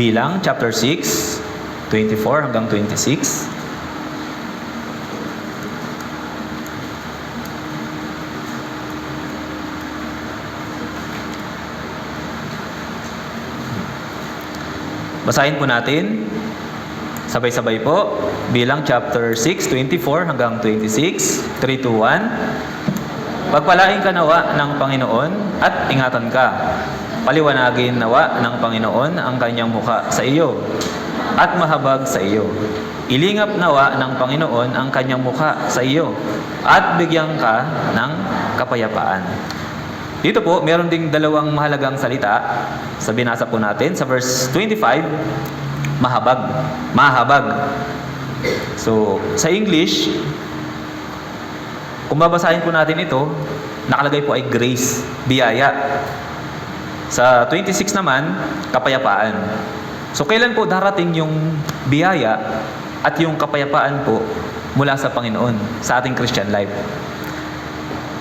Bilang, chapter 6, 24 hanggang 26. Basahin po natin. Sabay-sabay po. Bilang chapter 6, 24 hanggang 26. 3, 2, 1. Pagpalain ka nawa ng Panginoon at ingatan ka. Paliwanagin nawa ng Panginoon ang kanyang mukha sa iyo at mahabag sa iyo. Ilingap nawa ng Panginoon ang kanyang mukha sa iyo at bigyan ka ng kapayapaan. Dito po, meron ding dalawang mahalagang salita sa binasa po natin. Sa verse 25, mahabag. Mahabag. So, sa English, kung babasahin po natin ito, nakalagay po ay grace, biyaya. Sa 26 naman, kapayapaan. So, kailan po darating yung biyaya at yung kapayapaan po mula sa Panginoon, sa ating Christian life?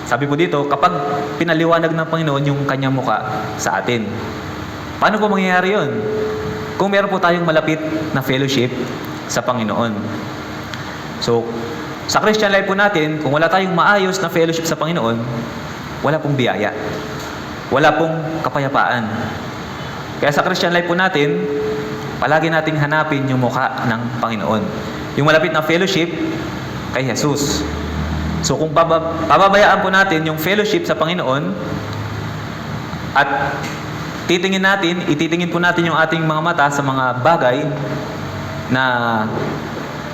Sabi po dito, kapag pinaliwanag ng Panginoon yung kanyang mukha sa atin. Paano po mangyayari yun? Kung meron po tayong malapit na fellowship sa Panginoon. So, sa Christian life po natin, kung wala tayong maayos na fellowship sa Panginoon, wala pong biyaya. Wala pong kapayapaan. Kaya sa Christian life po natin, palagi nating hanapin yung mukha ng Panginoon. Yung malapit na fellowship kay Jesus. So kung pababayaan po natin yung fellowship sa Panginoon at ititingin po natin yung ating mga mata sa mga bagay na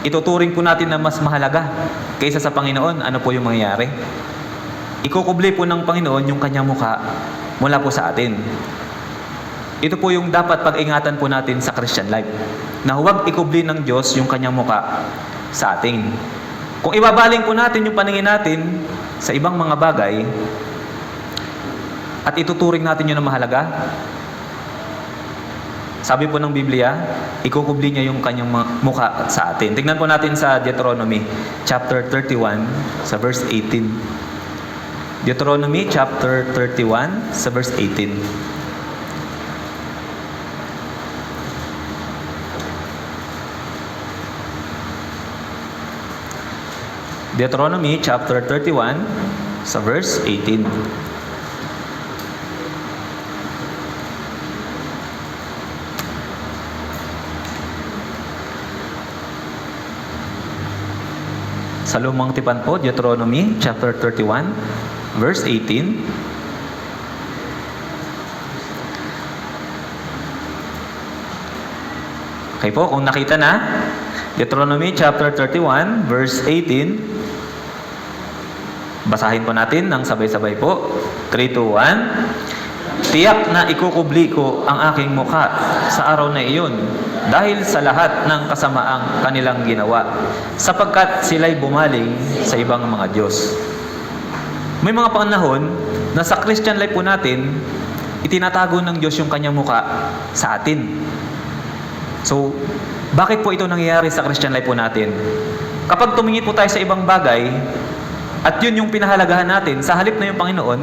ituturing po natin na mas mahalaga kaysa sa Panginoon, ano po yung mangyayari? Ikukubli po ng Panginoon yung kanyang mukha mula po sa atin. ito po yung dapat pag-ingatan po natin sa Christian life. Na huwag ikubli ng Diyos yung kanyang muka sa atin. Kung ibabaling po natin yung paningin natin sa ibang mga bagay, at ituturing natin yun na mahalaga, sabi po ng Biblia, ikukubli niya yung kanyang muka sa atin. Tingnan po natin sa Deuteronomy chapter 31 sa verse 18. Deuteronomy chapter 31 sa verse 18. Deuteronomy chapter 31 sa verse 18. Sa Lumang Tipan po, Deuteronomy chapter 31 verse 18. Okay po, kung nakita na, Deuteronomy chapter 31 verse 18. Basahin po natin ng sabay-sabay po. 3, 2, 1. Tiyak na ikukubli ko ang aking mukha sa araw na iyon dahil sa lahat ng kasamaang kanilang ginawa, sapagkat sila'y bumaling sa ibang mga Diyos. May mga panahon na sa Christian life po natin, itinatago ng Diyos yung kanyang mukha sa atin. So, bakit po ito nangyayari sa Christian life po natin? Kapag tumingin po tayo sa ibang bagay, at yun yung pinahalagahan natin, sa halip na yung Panginoon,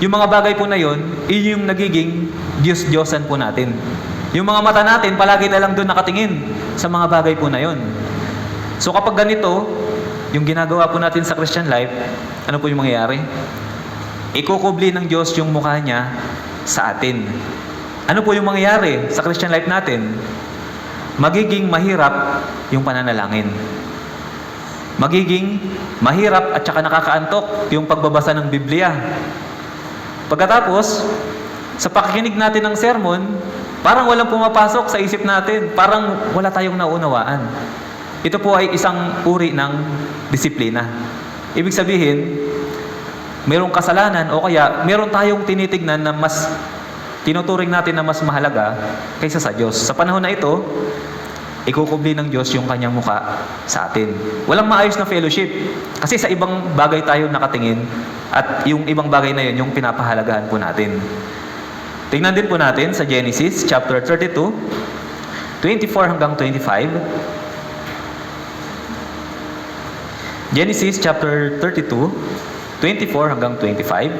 yung mga bagay po na yun, yung nagiging Diyos-Diyosan po natin. Yung mga mata natin, palagi na lang doon nakatingin sa mga bagay po na yun. So kapag ganito, yung ginagawa po natin sa Christian life, ano po yung mangyayari? Ikukubli ng Diyos yung mukha niya sa atin. Ano po yung mangyayari sa Christian life natin? Magiging mahirap yung pananalangin. Magiging mahirap at saka nakakaantok yung pagbabasa ng Biblia. Pagkatapos, sa pakikinig natin ng sermon, parang walang pumapasok sa isip natin. Parang wala tayong naunawaan. Ito po ay isang uri ng disiplina. Ibig sabihin, mayroong kasalanan o kaya mayroon tayong tinitignan na mas tinuturing natin na mas mahalaga kaysa sa Diyos. Sa panahon na ito, ikukubli ng Diyos yung kanyang muka sa atin. Walang maayos na fellowship. Kasi sa ibang bagay tayo nakatingin at yung ibang bagay na yun yung pinapahalagahan po natin. Tingnan din po natin sa Genesis chapter 32, 24 hanggang 25. Genesis chapter 32, 24 hanggang 25.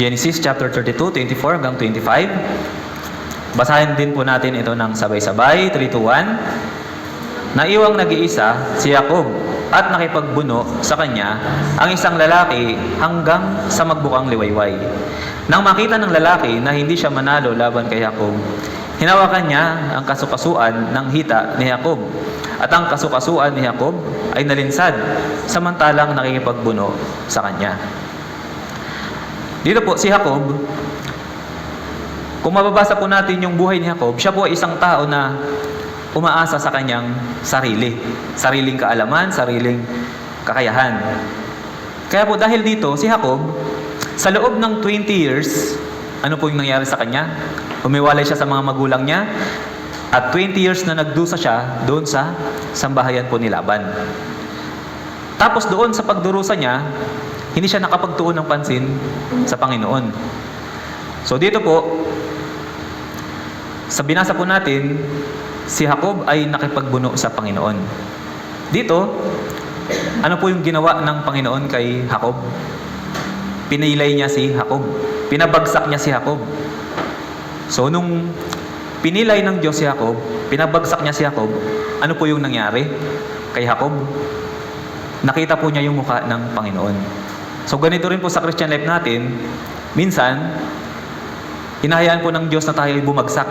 Genesis chapter 32, 24 hanggang 25. Basahin din po natin ito ng sabay-sabay. 3, 2, 1. Naiwang nag-iisa si Jacob at nakipagbuno sa kanya ang isang lalaki hanggang sa magbukang liwayway. Nang makita ng lalaki na hindi siya manalo laban kay Jacob, hinawakan niya ang kasukasuan ng hita ni Jacob. At ang kasukasuan ni Jacob ay nalinsad samantalang nakikipagbuno sa kanya. Dito po, si Jacob, kung mababasa po natin yung buhay ni Jacob, siya po ay isang tao na umaasa sa kanyang sarili. Sariling kaalaman, sariling kakayahan. Kaya po dahil dito, si Jacob, sa loob ng 20 years, ano po yung nangyari sa kanya? Umiwalay siya sa mga magulang niya, at 20 years na nagdusa siya doon sa sambahayan po ni Laban. Tapos doon sa pagdurusa niya, hindi siya nakapagtuon ng pansin sa Panginoon. So dito po, sa binasa po natin, si Jacob ay nakipagbuno sa Panginoon. Dito, ano po yung ginawa ng Panginoon kay Jacob? Pinilay niya si Jacob. Pinabagsak niya si Jacob. So nung pinilay ng Diyos si Jacob, pinabagsak niya si Jacob, ano po yung nangyari kay Jacob? Nakita po niya yung mukha ng Panginoon. So ganito rin po sa Christian life natin, minsan, hinahayaan po ng Diyos na tayo ay bumagsak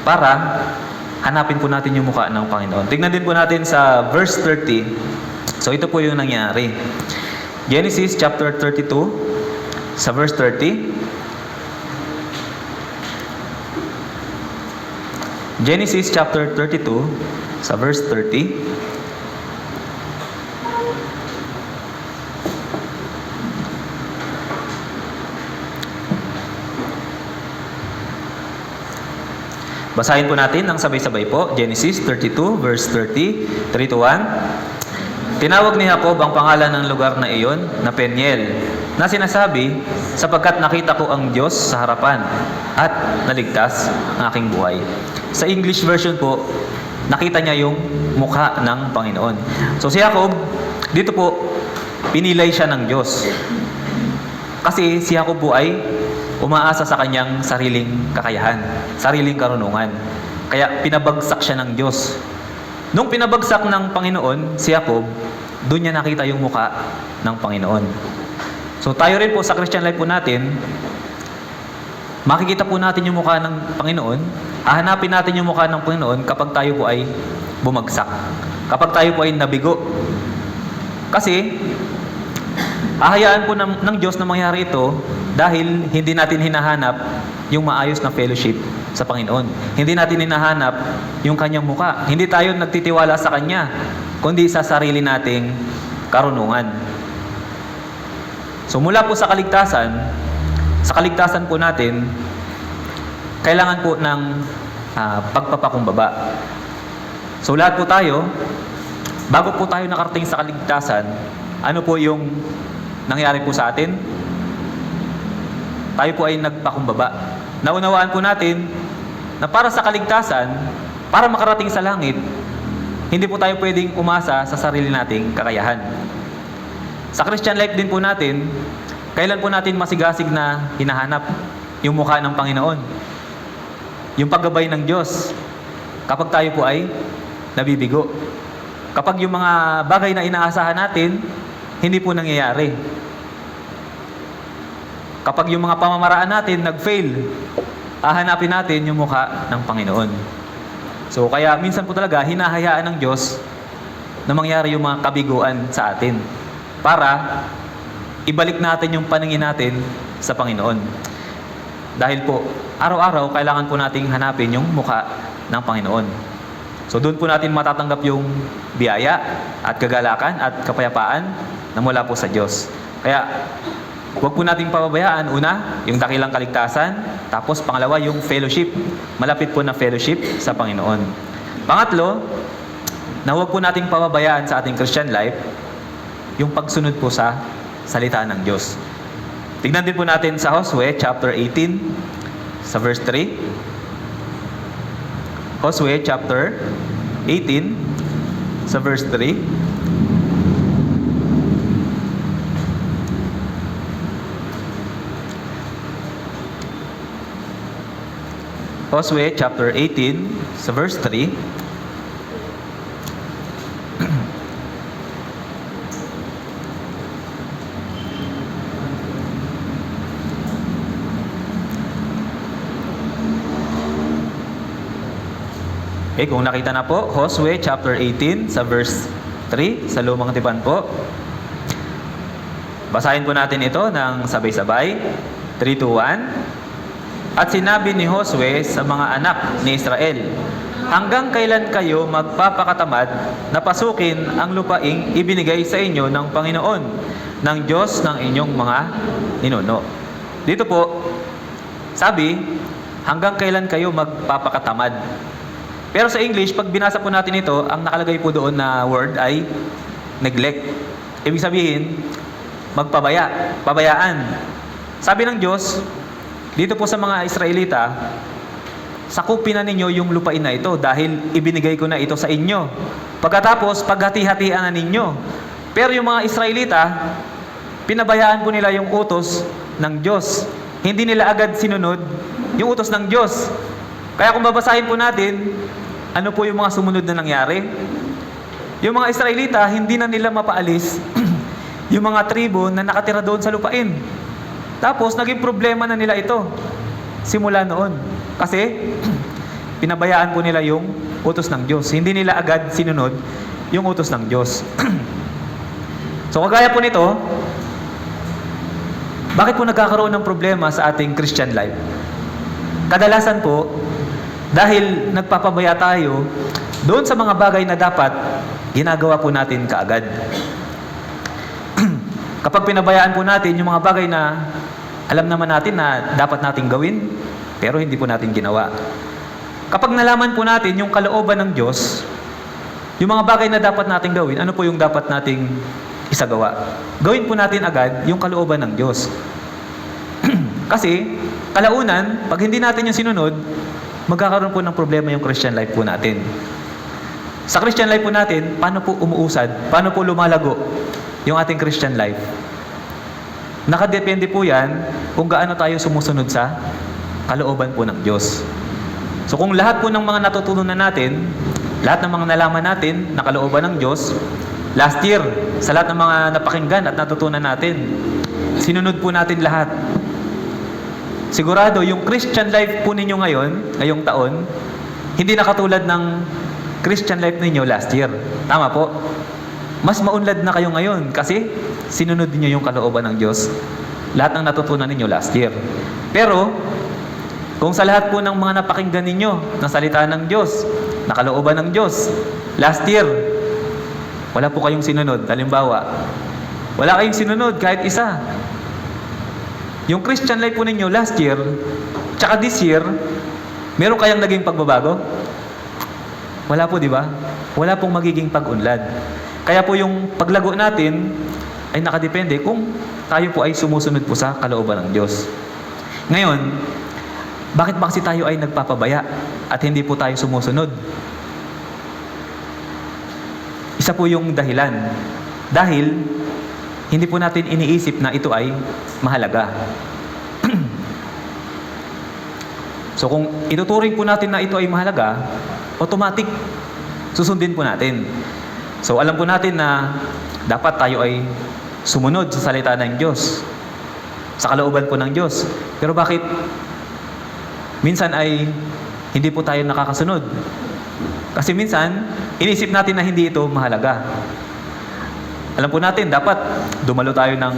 para hanapin po natin yung mukha ng Panginoon. Tingnan din po natin sa verse 30. So ito po yung nangyari. Genesis chapter 32, sa verse 30. Genesis chapter 32, sa verse 30. Basahin po natin ng sabay-sabay po. Genesis 32, verse 30, 3 to 1. Tinawag ni Jacob ang pangalan ng lugar na iyon na Peniel, na sinasabi, sapagkat nakita ko ang Diyos sa harapan at naligtas ang aking buhay. Sa English version po, nakita niya yung mukha ng Panginoon. So si Jacob, dito po, pinilay siya ng Diyos. Kasi si Jacob po ay umaasa sa kanyang sariling kakayahan, sariling karunungan. Kaya pinabagsak siya ng Diyos. Nung pinabagsak ng Panginoon, si Jacob, doon niya nakita yung mukha ng Panginoon. So tayo rin po sa Christian life po natin, makikita po natin yung mukha ng Panginoon, hahanapin natin yung mukha ng Panginoon kapag tayo po ay bumagsak. Kapag tayo po ay nabigo. Kasi, hahayaan po ng Diyos na mangyari ito dahil hindi natin hinahanap yung maayos na fellowship sa Panginoon. Hindi natin hinahanap yung kanyang mukha. Hindi tayo nagtitiwala sa kanya, kundi sa sarili nating karunungan. So mula po sa kaligtasan po natin, kailangan po ng pagpapakumbaba. So lahat po tayo, bago po tayo nakarating sa kaligtasan, ano po yung nangyari po sa atin? Tayo po ay nagpakumbaba. Naunawaan po natin na para sa kaligtasan, para makarating sa langit, hindi po tayo pwedeng umasa sa sarili nating kakayahan. Sa Christian life din po natin, kailan po natin masigasig na hinahanap yung mukha ng Panginoon? Yung paggabay ng Diyos. Kapag tayo po ay nabibigo. Kapag yung mga bagay na inaasahan natin, hindi po nangyayari. Kapag yung mga pamamaraan natin nag-fail, hahanapin natin yung mukha ng Panginoon. So kaya minsan po talaga hinahayaan ng Diyos na mangyari yung mga kabiguan sa atin para ibalik natin yung paningin natin sa Panginoon. Dahil po, araw-araw kailangan po nating hanapin yung mukha ng Panginoon. So doon po natin matatanggap yung biyaya at kagalakan at kapayapaan na mula po sa Diyos. Kaya huwag po nating pababayaan. Una, yung dakilang kaligtasan. Tapos pangalawa, yung fellowship. Malapit po na fellowship sa Panginoon. Pangatlo, na huwag po nating pababayaan sa ating Christian life, yung pagsunod po sa salita ng Diyos. Tignan din po natin sa Josue chapter 18 sa verse 3. Josue chapter 18 sa verse 3. Josue chapter 18 sa verse 3. Okay, kung nakita na po, Josue chapter 18 sa verse 3 sa Lumang Tipan po. Basahin po natin ito ng sabay-sabay. 3, 2, 1. At sinabi ni Josue sa mga anak ni Israel, hanggang kailan kayo magpapakatamad na pasukin ang lupaing ibinigay sa inyo ng Panginoon, ng Diyos ng inyong mga ninuno? Dito po, sabi, hanggang kailan kayo magpapakatamad? Pero sa English, pag binasa po natin ito, ang nakalagay po doon na word ay neglect. Ibig sabihin, pabayaan. Sabi ng Diyos, dito po sa mga Israelita, sakupin na ninyo yung lupain na ito dahil ibinigay ko na ito sa inyo. Pagkatapos, paghati-hatian na ninyo. Pero yung mga Israelita, pinabayaan po nila yung utos ng Diyos. Hindi nila agad sinunod yung utos ng Diyos. Kaya kung babasahin po natin, ano po yung mga sumunod na nangyari? Yung mga Israelita, hindi na nila mapaalis yung mga tribo na nakatira doon sa lupain. Tapos, naging problema na nila ito simula noon. Kasi, pinabayaan po nila yung utos ng Diyos. Hindi nila agad sinunod yung utos ng Diyos. So, kagaya po nito, Bakit po nagkakaroon ng problema sa ating Christian life? Kadalasan po, dahil nagpapabaya tayo doon sa mga bagay na dapat ginagawa po natin kaagad. Kapag pinabayaan po natin yung mga bagay na alam naman natin na dapat nating gawin, pero hindi po natin ginawa. Kapag nalaman po natin yung kalooban ng Diyos, yung mga bagay na dapat nating gawin, ano po yung dapat nating isagawa? Gawin po natin agad yung kalooban ng Diyos. Kasi, kalaunan, pag hindi natin yung sinunod, magkakaroon po ng problema yung Christian life po natin. Sa Christian life po natin, paano po umuusad? Paano po lumalago yung ating Christian life? Nakadepende po yan kung gaano tayo sumusunod sa kalooban po ng Diyos. So kung lahat po ng mga natutunan natin, lahat ng mga nalaman natin na kalooban ng Diyos, last year, sa lahat ng mga napakinggan at natutunan natin, sinunod po natin lahat. Sigurado, yung Christian life po ninyo ngayon, ngayong taon, hindi na katulad ng Christian life ninyo last year. Tama po? Mas maunlad na kayo ngayon kasi sinunod niyo yung kalooban ng Diyos. Lahat ng natutunan ninyo last year. Pero, kung sa lahat po ng mga napakinggan ninyo ng salita ng Diyos, na kalooban ng Diyos, last year, wala po kayong sinunod. Halimbawa, wala kayong sinunod kahit isa. Yung Christian life po ninyo last year, tsaka this year, meron kayang naging pagbabago? Wala po, di ba? Wala pong magiging pag-unlad. Kaya po yung paglago natin ay nakadepende kung tayo po ay sumusunod po sa kalooban ng Diyos. Ngayon, bakit ba kasi tayo ay nagpapabaya at hindi po tayo sumusunod? Isa po yung dahilan. Dahil hindi po natin iniisip na ito ay mahalaga. So kung ituturing po natin na ito ay mahalaga, automatic susundin po natin. So alam po natin na dapat tayo ay sumunod sa salita ng Diyos, sa kalooban po ng Diyos. Pero bakit minsan ay hindi po tayo nakakasunod? Kasi minsan, inisip natin na hindi ito mahalaga. Alam po natin, dapat dumalo tayo ng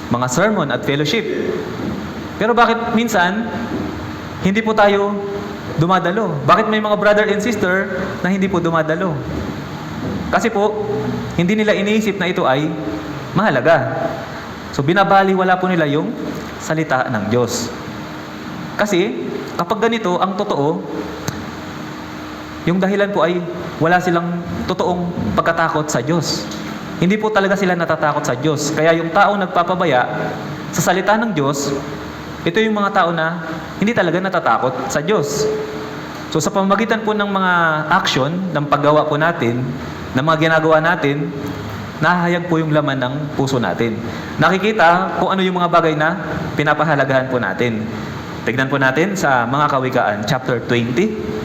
mga sermon at fellowship. Pero bakit minsan, hindi po tayo dumadalo? Bakit may mga brother and sister na hindi po dumadalo? Kasi po, hindi nila iniisip na ito ay mahalaga. So, binabaliwala po nila yung salita ng Diyos. Kasi, kapag ganito, ang totoo, yung dahilan po ay wala silang totoong pagkatakot sa Diyos. Hindi po talaga sila natatakot sa Diyos. Kaya yung taong nagpapabaya sa salita ng Diyos, ito yung mga tao na hindi talaga natatakot sa Diyos. So sa pamamagitan po ng mga action, ng paggawa po natin, ng mga ginagawa natin, nahahayag po yung laman ng puso natin. Nakikita kung ano yung mga bagay na pinapahalagahan po natin. Tignan po natin sa mga Kawikaan, chapter 20,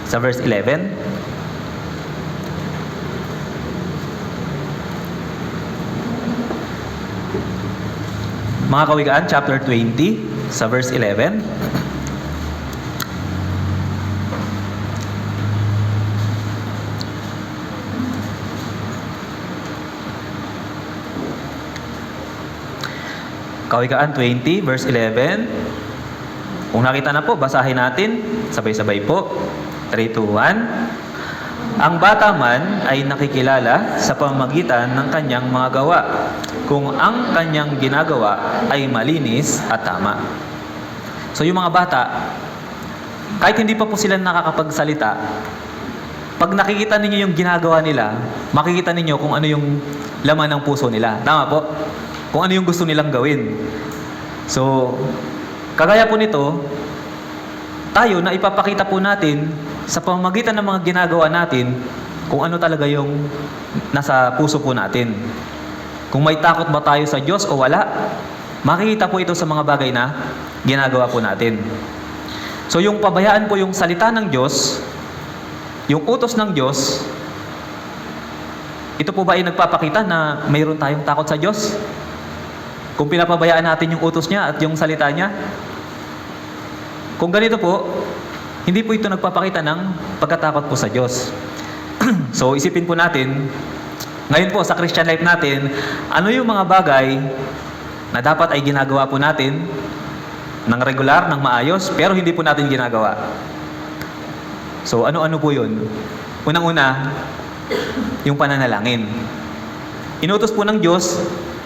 sa verse 11. Mga Kawikaan, chapter 20, sa verse 11. Kawikaan 20, verse 11. Kung nakita na po, basahin natin. Sabay-sabay po. 3, 2, 1. Ang bata man ay nakikilala sa pamamagitan ng kanyang mga gawa, kung ang kanyang ginagawa ay malinis at tama. So yung mga bata, kahit hindi pa po sila nakakapagsalita, pag nakikita ninyo yung ginagawa nila, makikita ninyo kung ano yung laman ng puso nila. Tama po? Kung ano yung gusto nilang gawin. So, kagaya po nito, tayo na ipapakita po natin sa pamamagitan ng mga ginagawa natin kung ano talaga yung nasa puso po natin. Kung may takot ba tayo sa Diyos o wala, makikita po ito sa mga bagay na ginagawa po natin. So yung pabayaan po yung salita ng Diyos, yung utos ng Diyos, ito po ba ay nagpapakita na mayroon tayong takot sa Diyos? Kung pinapabayaan natin yung utos niya at yung salita niya? Kung ganito po, hindi po ito nagpapakita ng pagkatakot po sa Diyos. So, isipin po natin, ngayon po sa Christian life natin, ano yung mga bagay na dapat ay ginagawa po natin ng regular, ng maayos, pero hindi po natin ginagawa. So, ano-ano po yun? Unang-una, yung pananalangin. Inutos po ng Diyos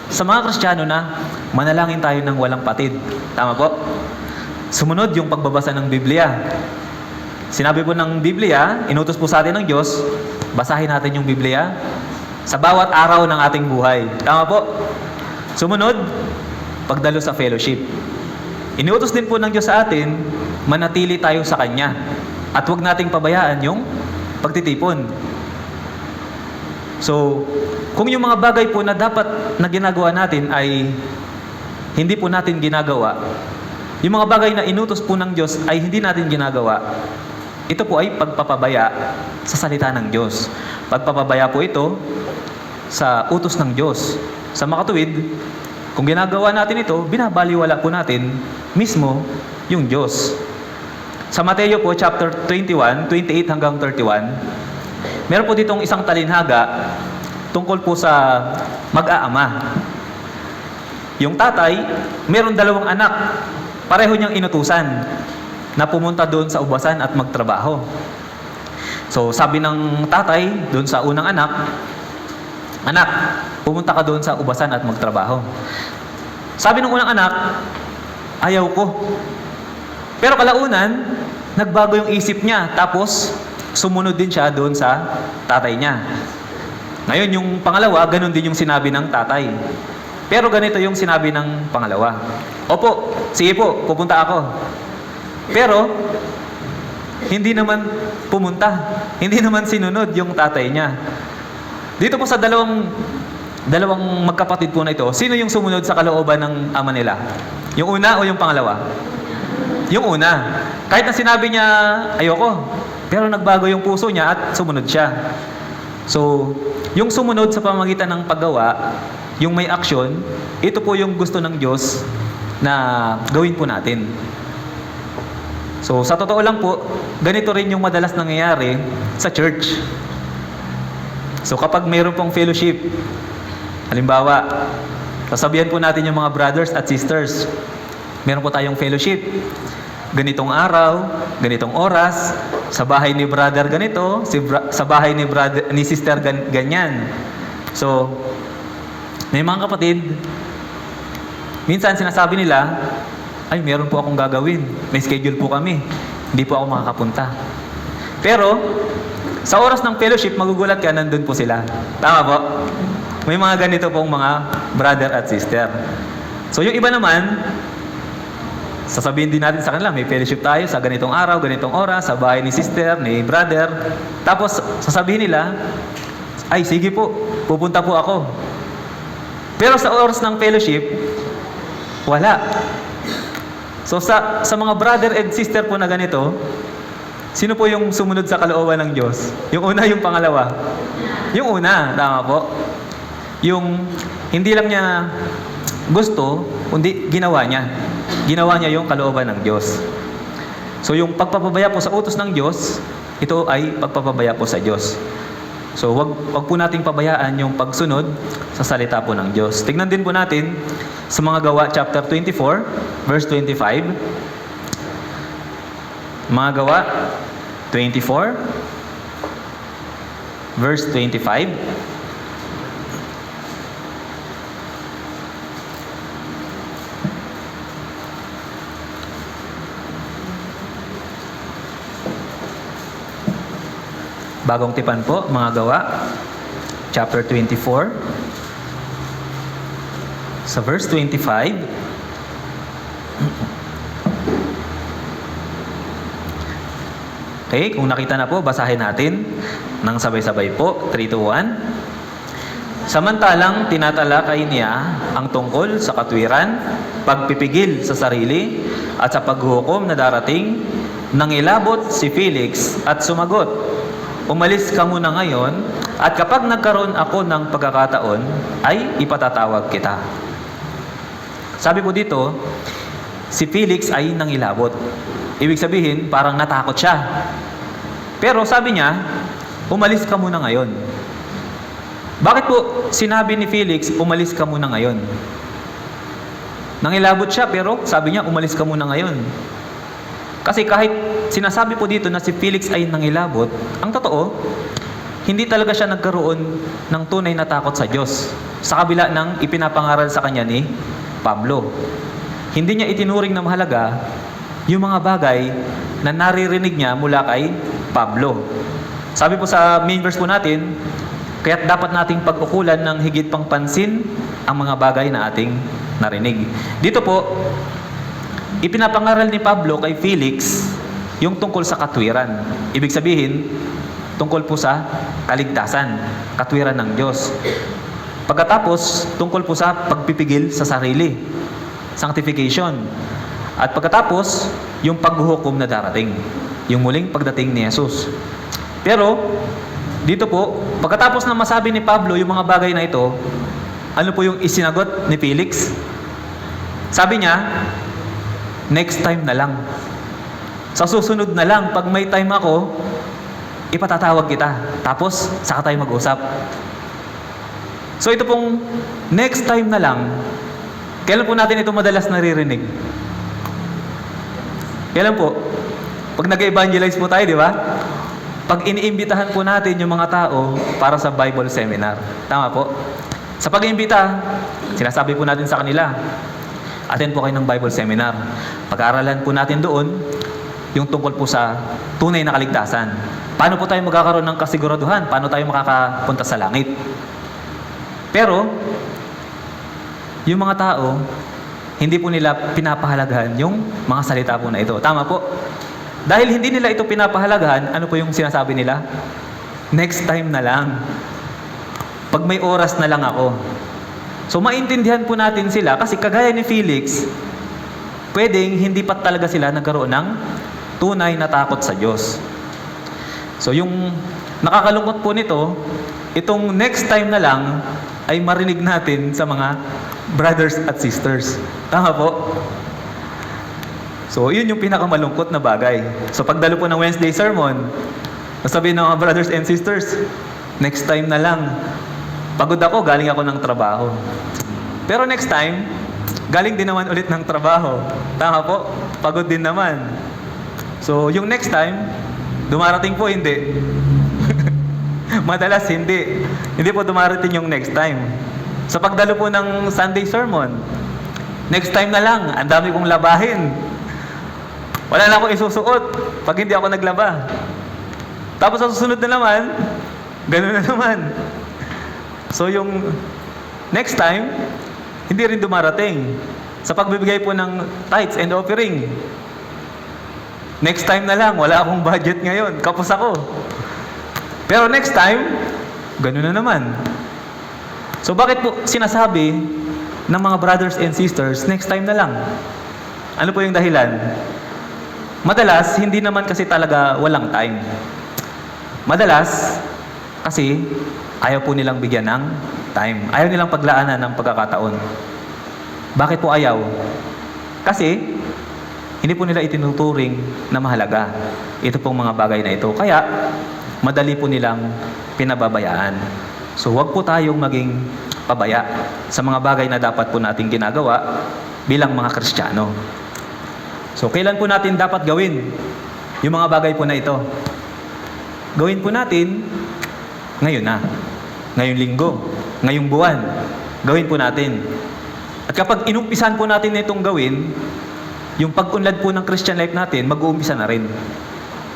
sa mga Kristiyano na manalangin tayo ng walang patid. Tama po? Sumunod yung pagbabasa ng Biblia. Sinabi po ng Biblia, inutos po sa atin ng Diyos, basahin natin yung Biblia sa bawat araw ng ating buhay. Tama po? Sumunod, pagdalo sa fellowship. Inutos din po ng Diyos sa atin, manatili tayo sa Kanya. At huwag nating pabayaan yung pagtitipon. So, kung yung mga bagay po na dapat na ginagawa natin ay hindi po natin ginagawa, yung mga bagay na inutos po ng Diyos ay hindi natin ginagawa, ito po ay pagpapabaya sa salita ng Diyos. Pagpapabaya po ito sa utos ng Diyos. Sa makatuwid, kung ginagawa natin ito, binabaliwala po natin mismo yung Diyos. Sa Mateo po, chapter 21, 28 hanggang 31, meron po ditong isang talinhaga tungkol po sa mag-aama. Yung tatay, meron 2 anak. Pareho niyang inutusan na pumunta doon sa ubasan at magtrabaho. So, sabi ng tatay doon sa unang anak, "Anak, pumunta ka doon sa ubasan at magtrabaho." Sabi ng unang anak, "Ayaw ko." Pero kalaunan, nagbago yung isip niya. Tapos, sumunod din siya doon sa tatay niya. Ngayon, yung pangalawa, ganun din yung sinabi ng tatay. Pero ganito yung sinabi ng pangalawa. "Opo, sige po, pupunta ako." Pero, hindi naman pumunta. Hindi naman sinunod yung tatay niya. Dito po sa dalawang magkapatid po na ito, sino yung sumunod sa kalooban ng ama nila? Yung una o yung pangalawa? Yung una. Kahit na sinabi niya, "Ayoko," pero nagbago yung puso niya at sumunod siya. So, yung sumunod sa pamamagitan ng paggawa, yung may aksyon, ito po yung gusto ng Diyos na gawin po natin. So, sa totoo lang po, ganito rin yung madalas nangyayari sa church. So, kapag mayroon pong fellowship, halimbawa, sasabihan po natin yung mga brothers at sisters, meron po tayong fellowship, ganitong araw, ganitong oras, sa bahay ni brother ganito, sa bahay ni sister ganyan. So, may mga kapatid, minsan sinasabi nila, "Ay, meron po akong gagawin. May schedule po kami. Hindi po ako makakapunta." Pero, sa oras ng fellowship, magugulat ka, nandun po sila. Tama po? May mga ganito pong mga brother at sister. So, yung iba naman, sasabihin din natin sa kanila, may fellowship tayo sa ganitong araw, ganitong oras, sa bahay ni sister, ni brother. Tapos, sasabihin nila, "Ay, sige po, pupunta po ako." Pero sa oras ng fellowship, wala. So, sa mga brother and sister po na ganito, sino po yung sumunod sa kalooban ng Diyos? Yung una, yung pangalawa? Yung una, tama po. Yung hindi lang niya gusto, kundi ginawa niya. Ginawa niya yung kalooban ng Diyos. So, yung pagpapabaya po sa utos ng Diyos, ito ay pagpapabaya po sa Diyos. So, wag po nating pabayaan yung pagsunod sa salita po ng Diyos. Tignan din po natin sa mga Gawa, chapter 24, verse 25. Mga Gawa, 24, verse 25. Bagong tipan po, mga Gawa, chapter 24, sa verse 25. Okay, kung nakita na po, basahin natin ng sabay-sabay po, 3, 2, 1. Samantalang tinatalakay niya ang tungkol sa katwiran, pagpipigil sa sarili, at sa paghuhukom na darating, nangilabot si Felix at sumagot, "Umalis ka muna ngayon, at kapag nagkaroon ako ng pagkakataon, ay ipatatawag kita." Sabi po dito, si Felix ay nangilabot. Ibig sabihin, parang natakot siya. Pero sabi niya, "Umalis ka muna ngayon." Bakit po sinabi ni Felix, "Umalis ka muna ngayon"? Nangilabot siya pero sabi niya, umalis ka muna ngayon. Kasi kahit sinasabi po dito na si Felix ay nangilabot, ang totoo, hindi talaga siya nagkaroon ng tunay na takot sa Diyos. Sa kabila ng ipinapangaral sa kanya ni Pablo. Hindi niya itinuring na mahalaga yung mga bagay na naririnig niya mula kay Pablo. Sabi po sa main verse po natin, kaya't dapat nating pag-ukulan ng higit pang pansin ang mga bagay na ating narinig. Dito po, ipinapangaral ni Pablo kay Felix yung tungkol sa katwiran. Ibig sabihin, tungkol po sa kaligtasan, katwiran ng Diyos. Pagkatapos, tungkol po sa pagpipigil sa sarili, sanctification. At pagkatapos, yung paghuhukom na darating, yung muling pagdating ni Jesus. Pero, dito po, pagkatapos na masabi ni Pablo yung mga bagay na ito, ano po yung isinagot ni Felix? Sabi niya, next time na lang. Sa susunod na lang, pag may time ako, ipatatawag kita. Tapos, saka tayo mag-usap. So ito pong next time na lang, kailan po natin ito madalas naririnig? Kailan po? Pag nag-evangelize po tayo, di ba? Pag iniimbitahan po natin yung mga tao para sa Bible seminar. Tama po? Sa pag-iimbita, sinasabi po natin sa kanila, attend po kayo ng Bible seminar. Pag-aaralan po natin doon, yung tungkol po sa tunay na kaligtasan. Paano po tayo magkakaroon ng kasiguraduhan? Paano tayo makakapunta sa langit? Pero, yung mga tao, hindi po nila pinapahalagahan yung mga salita po na ito. Tama po? Dahil hindi nila ito pinapahalagahan, ano po yung sinasabi nila? Next time na lang. Pag may oras na lang ako. So, maintindihan po natin sila kasi kagaya ni Felix, pwedeng hindi pa talaga sila nagkaroon ng tunay na takot sa Diyos. So, yung nakakalungkot po nito, itong next time na lang ay marinig natin sa mga brothers at sisters. Tama po? So, yun yung pinakamalungkot na bagay. So, pagdalo po ng Wednesday sermon, sabihin ng mga brothers and sisters, next time na lang. Pagod ako, galing ako ng trabaho. Pero next time, galing din naman ulit ng trabaho. Tama po? Pagod din naman. So, yung next time, dumarating po, hindi. Madalas, hindi. Hindi po dumarating yung next time. Sa pagdalo po ng Sunday sermon, next time na lang, ang dami kong labahin. Wala na akong isusuot pag hindi ako naglaba. Tapos sa susunod na naman, ganun na naman. So yung next time, hindi rin dumarating. Sa pagbibigay po ng tithes and offering, next time na lang, wala akong budget ngayon, kapos ako. Pero next time, ganun na naman. So bakit po sinasabi ng mga brothers and sisters, next time na lang? Ano po yung dahilan? Madalas, hindi naman kasi talaga walang time. Madalas, kasi ayaw po nilang bigyan ng time. Ayaw nilang paglaanan ng pagkakataon. Bakit po ayaw? Kasi, hindi po nila itinuturing na mahalaga ito pong mga bagay na ito. Kaya, madali po nilang pinababayaan. So, huwag po tayong maging pabaya sa mga bagay na dapat po nating ginagawa bilang mga Kristiyano. So, kailan po natin dapat gawin yung mga bagay po na ito? Gawin po natin ngayon na. Ngayong linggo. Ngayong buwan. Gawin po natin. At kapag inumpisan po natin itong gawin, yung pag-unlad po ng Christian life natin, mag-uumpisa na rin.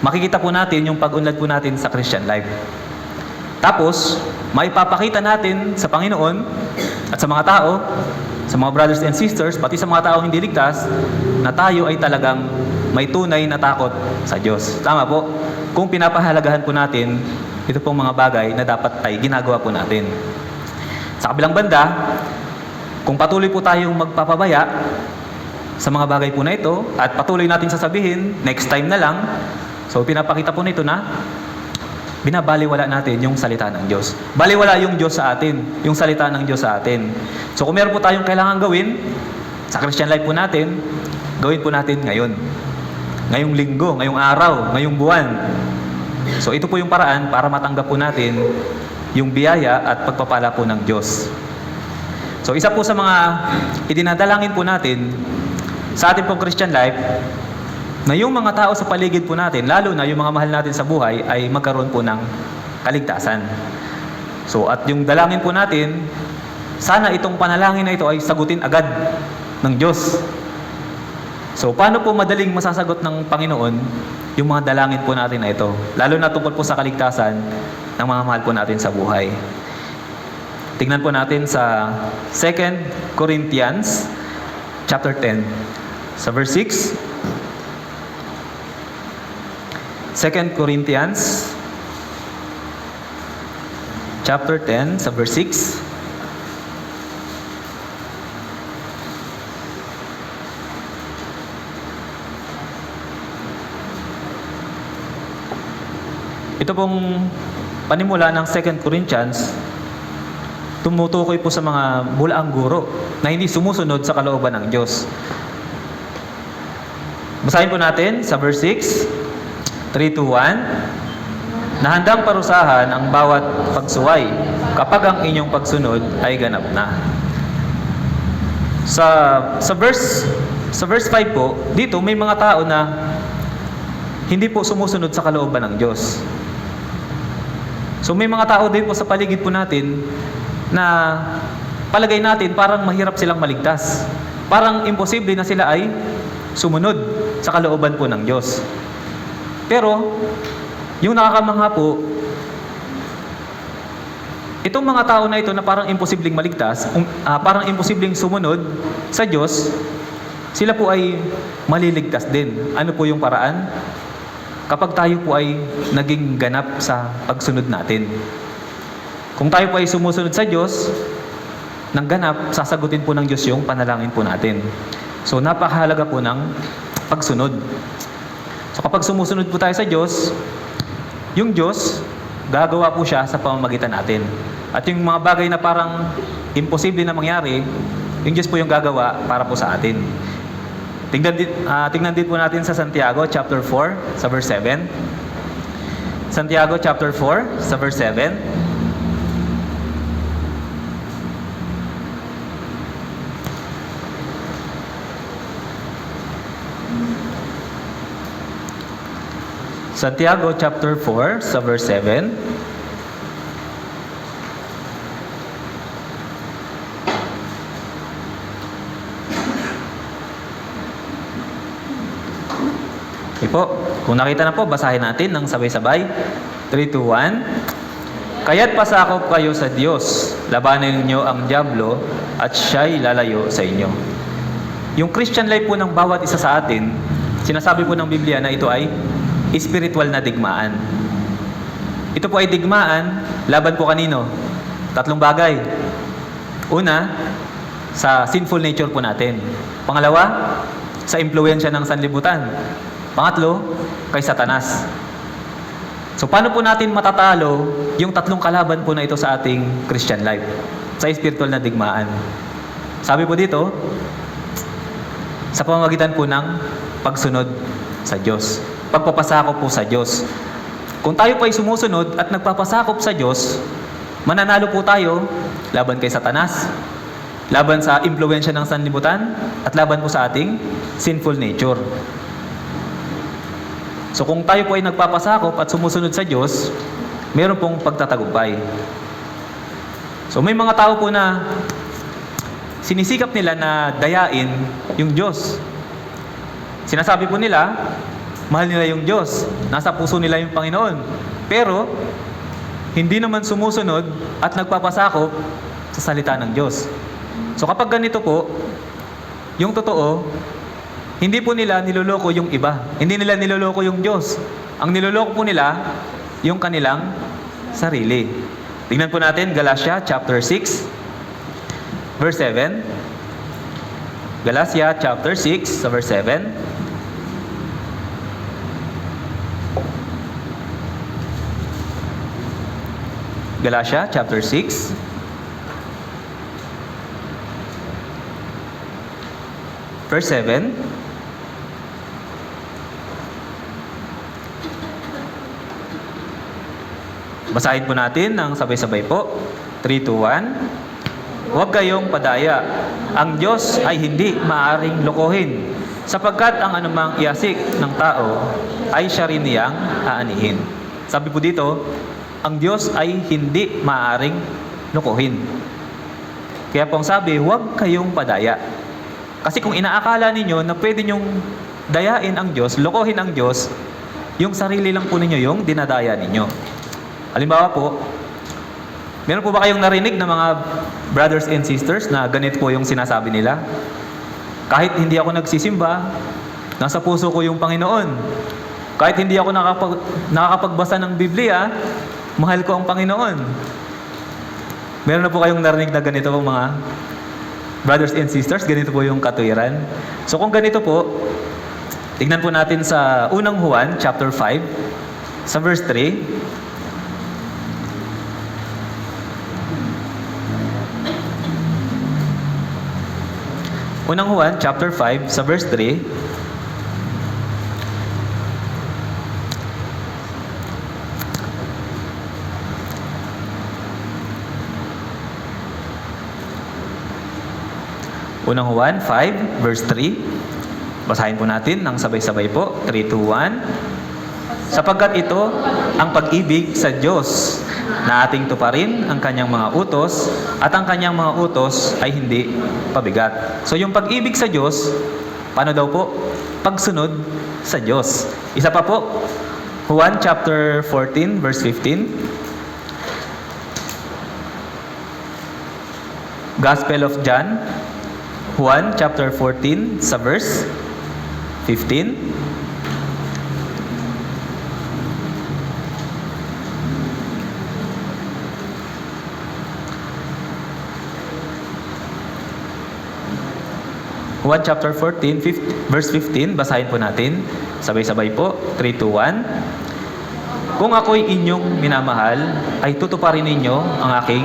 Makikita po natin yung pag-unlad po natin sa Christian life. Tapos, maipapakita natin sa Panginoon at sa mga tao, sa mga brothers and sisters, pati sa mga tao hindi ligtas, na tayo ay talagang may tunay na takot sa Diyos. Tama po? Kung pinapahalagahan po natin, ito pong mga bagay na dapat ay ginagawa po natin. Sa kabilang banda, kung patuloy po tayong magpapabaya sa mga bagay po na ito, at patuloy natin sasabihin, next time na lang, so pinapakita po nito na binabaliwala natin yung salita ng Diyos. Baliwala yung Diyos sa atin, yung salita ng Diyos sa atin. So kung meron po tayong kailangan gawin sa Christian life po natin, gawin po natin ngayon. Ngayong linggo, ngayong araw, ngayong buwan. So ito po yung paraan para matanggap po natin yung biyaya at pagpapala po ng Diyos. So isa po sa mga idinadalangin po natin sa ating pong Christian life, na yung mga tao sa paligid po natin, lalo na yung mga mahal natin sa buhay, ay magkaroon po ng kaligtasan. So at yung dalangin po natin, sana itong panalangin na ito ay sagutin agad ng Diyos. So paano po madaling masasagot ng Panginoon yung mga dalangin po natin na ito? Lalo na tungkol po sa kaligtasan ng mga mahal po natin sa buhay. Tingnan po natin sa 2 Corinthians chapter 10 sa verse 6. 2 Corinthians chapter 10 sa verse 6. Ito pong panimula ng 2 Corinthians, tumutukoy po sa mga bulaang guro na hindi sumusunod sa kalooban ng Diyos. Basahin po natin sa verse 6, 3-1, na handang parusahan ang bawat pagsuway kapag ang inyong pagsunod ay ganap na. Sa verse 5 po, dito may mga tao na hindi po sumusunod sa kalooban ng Diyos. So may mga tao din po sa paligid po natin na palagay natin parang mahirap silang maligtas. Parang imposible na sila ay sumunod sa kalooban po ng Diyos. Pero, yung nakakamangha po, itong mga tao na ito na parang imposibleng maligtas, parang imposibleng sumunod sa Diyos, sila po ay maliligtas din. Ano po yung paraan? Kapag tayo po ay naging ganap sa pagsunod natin. Kung tayo po ay sumusunod sa Diyos, ng ganap, sasagutin po ng Diyos yung panalangin po natin. So, napakahalaga po ng pagsunod. So, kapag sumusunod po tayo sa Diyos, yung Diyos, gagawa po siya sa pamamagitan natin. At yung mga bagay na parang imposible na mangyari, yung Diyos po yung gagawa para po sa atin. Tingnan din po natin sa Santiago chapter 4 sa verse 7. Santiago chapter 4 sa verse 7. Santiago chapter 4 sa verse 7. Po, kung nakita na po, basahin natin ng sabay-sabay. 3-2-1. Kaya't pasakop kayo sa Diyos, labanan ninyo ang dyablo, at siya'y lalayo sa inyo. Yung Christian life po ng bawat isa sa atin, sinasabi po ng Biblia na ito ay spiritual na digmaan. Ito po ay digmaan, laban po kanino? 3 bagay. Una, sa sinful nature po natin. Pangalawa, sa impluwensya ng sanlibutan. Pangatlo, kay Satanas. So, paano po natin matatalo yung 3 kalaban po na ito sa ating Christian life? Sa spiritual na digmaan. Sabi po dito, sa pamamagitan po ng pagsunod sa Diyos. Pagpapasakop po sa Diyos. Kung tayo po ay sumusunod at nagpapasakop sa Diyos, mananalo po tayo laban kay Satanas, laban sa impluwensya ng sanlibutan, at laban po sa ating sinful nature. So kung tayo po ay nagpapasakop at sumusunod sa Diyos, meron pong pagtatagumpay. So may mga tao po na sinisikap nila na dayain yung Diyos. Sinasabi po nila, mahal nila yung Diyos, nasa puso nila yung Panginoon. Pero, hindi naman sumusunod at nagpapasakop sa salita ng Diyos. So kapag ganito po, yung totoo, hindi po nila niloloko yung iba. Hindi nila niloloko yung Diyos. Ang niloloko po nila, yung kanilang sarili. Tingnan po natin, Galatia chapter 6, verse 7. Galatia chapter 6, sa verse 7. Galatia chapter 6. Verse 7. Basahin po natin ng sabay-sabay po. 3, 2, 1. huwag kayong padaya. Ang Diyos ay hindi maaaring lokohin, sapagkat ang anumang iasik ng tao ay siya rin niyang aanihin. Sabi po dito, ang Diyos ay hindi maaaring lokohin. Kaya pong sabi, huwag kayong padaya. Kasi kung inaakala ninyo na pwede nyong dayain ang Diyos, lokohin ang Diyos, yung sarili lang po ninyo yung dinadaya ninyo. Halimbawa po, meron po ba kayong narinig ng mga brothers and sisters na ganito po yung sinasabi nila? Kahit hindi ako nagsisimba, nasa puso ko yung Panginoon. Kahit hindi ako nakakapagbasa ng Biblia, mahal ko ang Panginoon. Meron na po kayong narinig na ganito po mga brothers and sisters? Ganito po yung katuwiran. So kung ganito po, tignan po natin sa unang Juan, chapter 5, sa verse 3. Unang Juan, chapter 5, sa verse 3. Unang Juan 5, verse 3. Basahin po natin ng sabay-sabay po. 3, 2, 1. Sapagkat ito ang pag-ibig sa Diyos, na ating tuparin ang kanyang mga utos, at ang kanyang mga utos ay hindi pabigat. So yung pag-ibig sa Diyos, paano daw po? Pagsunod sa Diyos. Isa pa po, Juan chapter 14, verse 15. Gospel of John, Juan chapter 14, sa verse 15. Juan chapter 14, verse 15, basahin po natin. Sabay-sabay po. 3, 2, 1. Kung ako'y inyong minamahal, ay tutuparin ninyo ang aking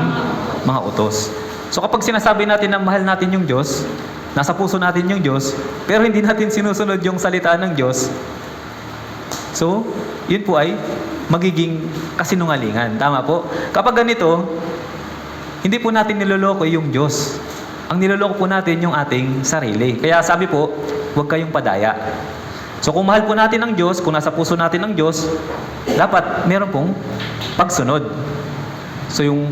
mga utos. So kapag sinasabi natin na mahal natin yung Diyos, nasa puso natin yung Diyos, pero hindi natin sinusunod yung salita ng Diyos, so, yun po ay magiging kasinungalingan. Tama po? Kapag ganito, hindi po natin niloloko yung Diyos. Ang niloloko po natin yung ating sarili. Kaya sabi po, huwag kayong padaya. So kung mahal po natin ang Diyos, kung nasa puso natin ang Diyos, dapat meron pong pagsunod. So yung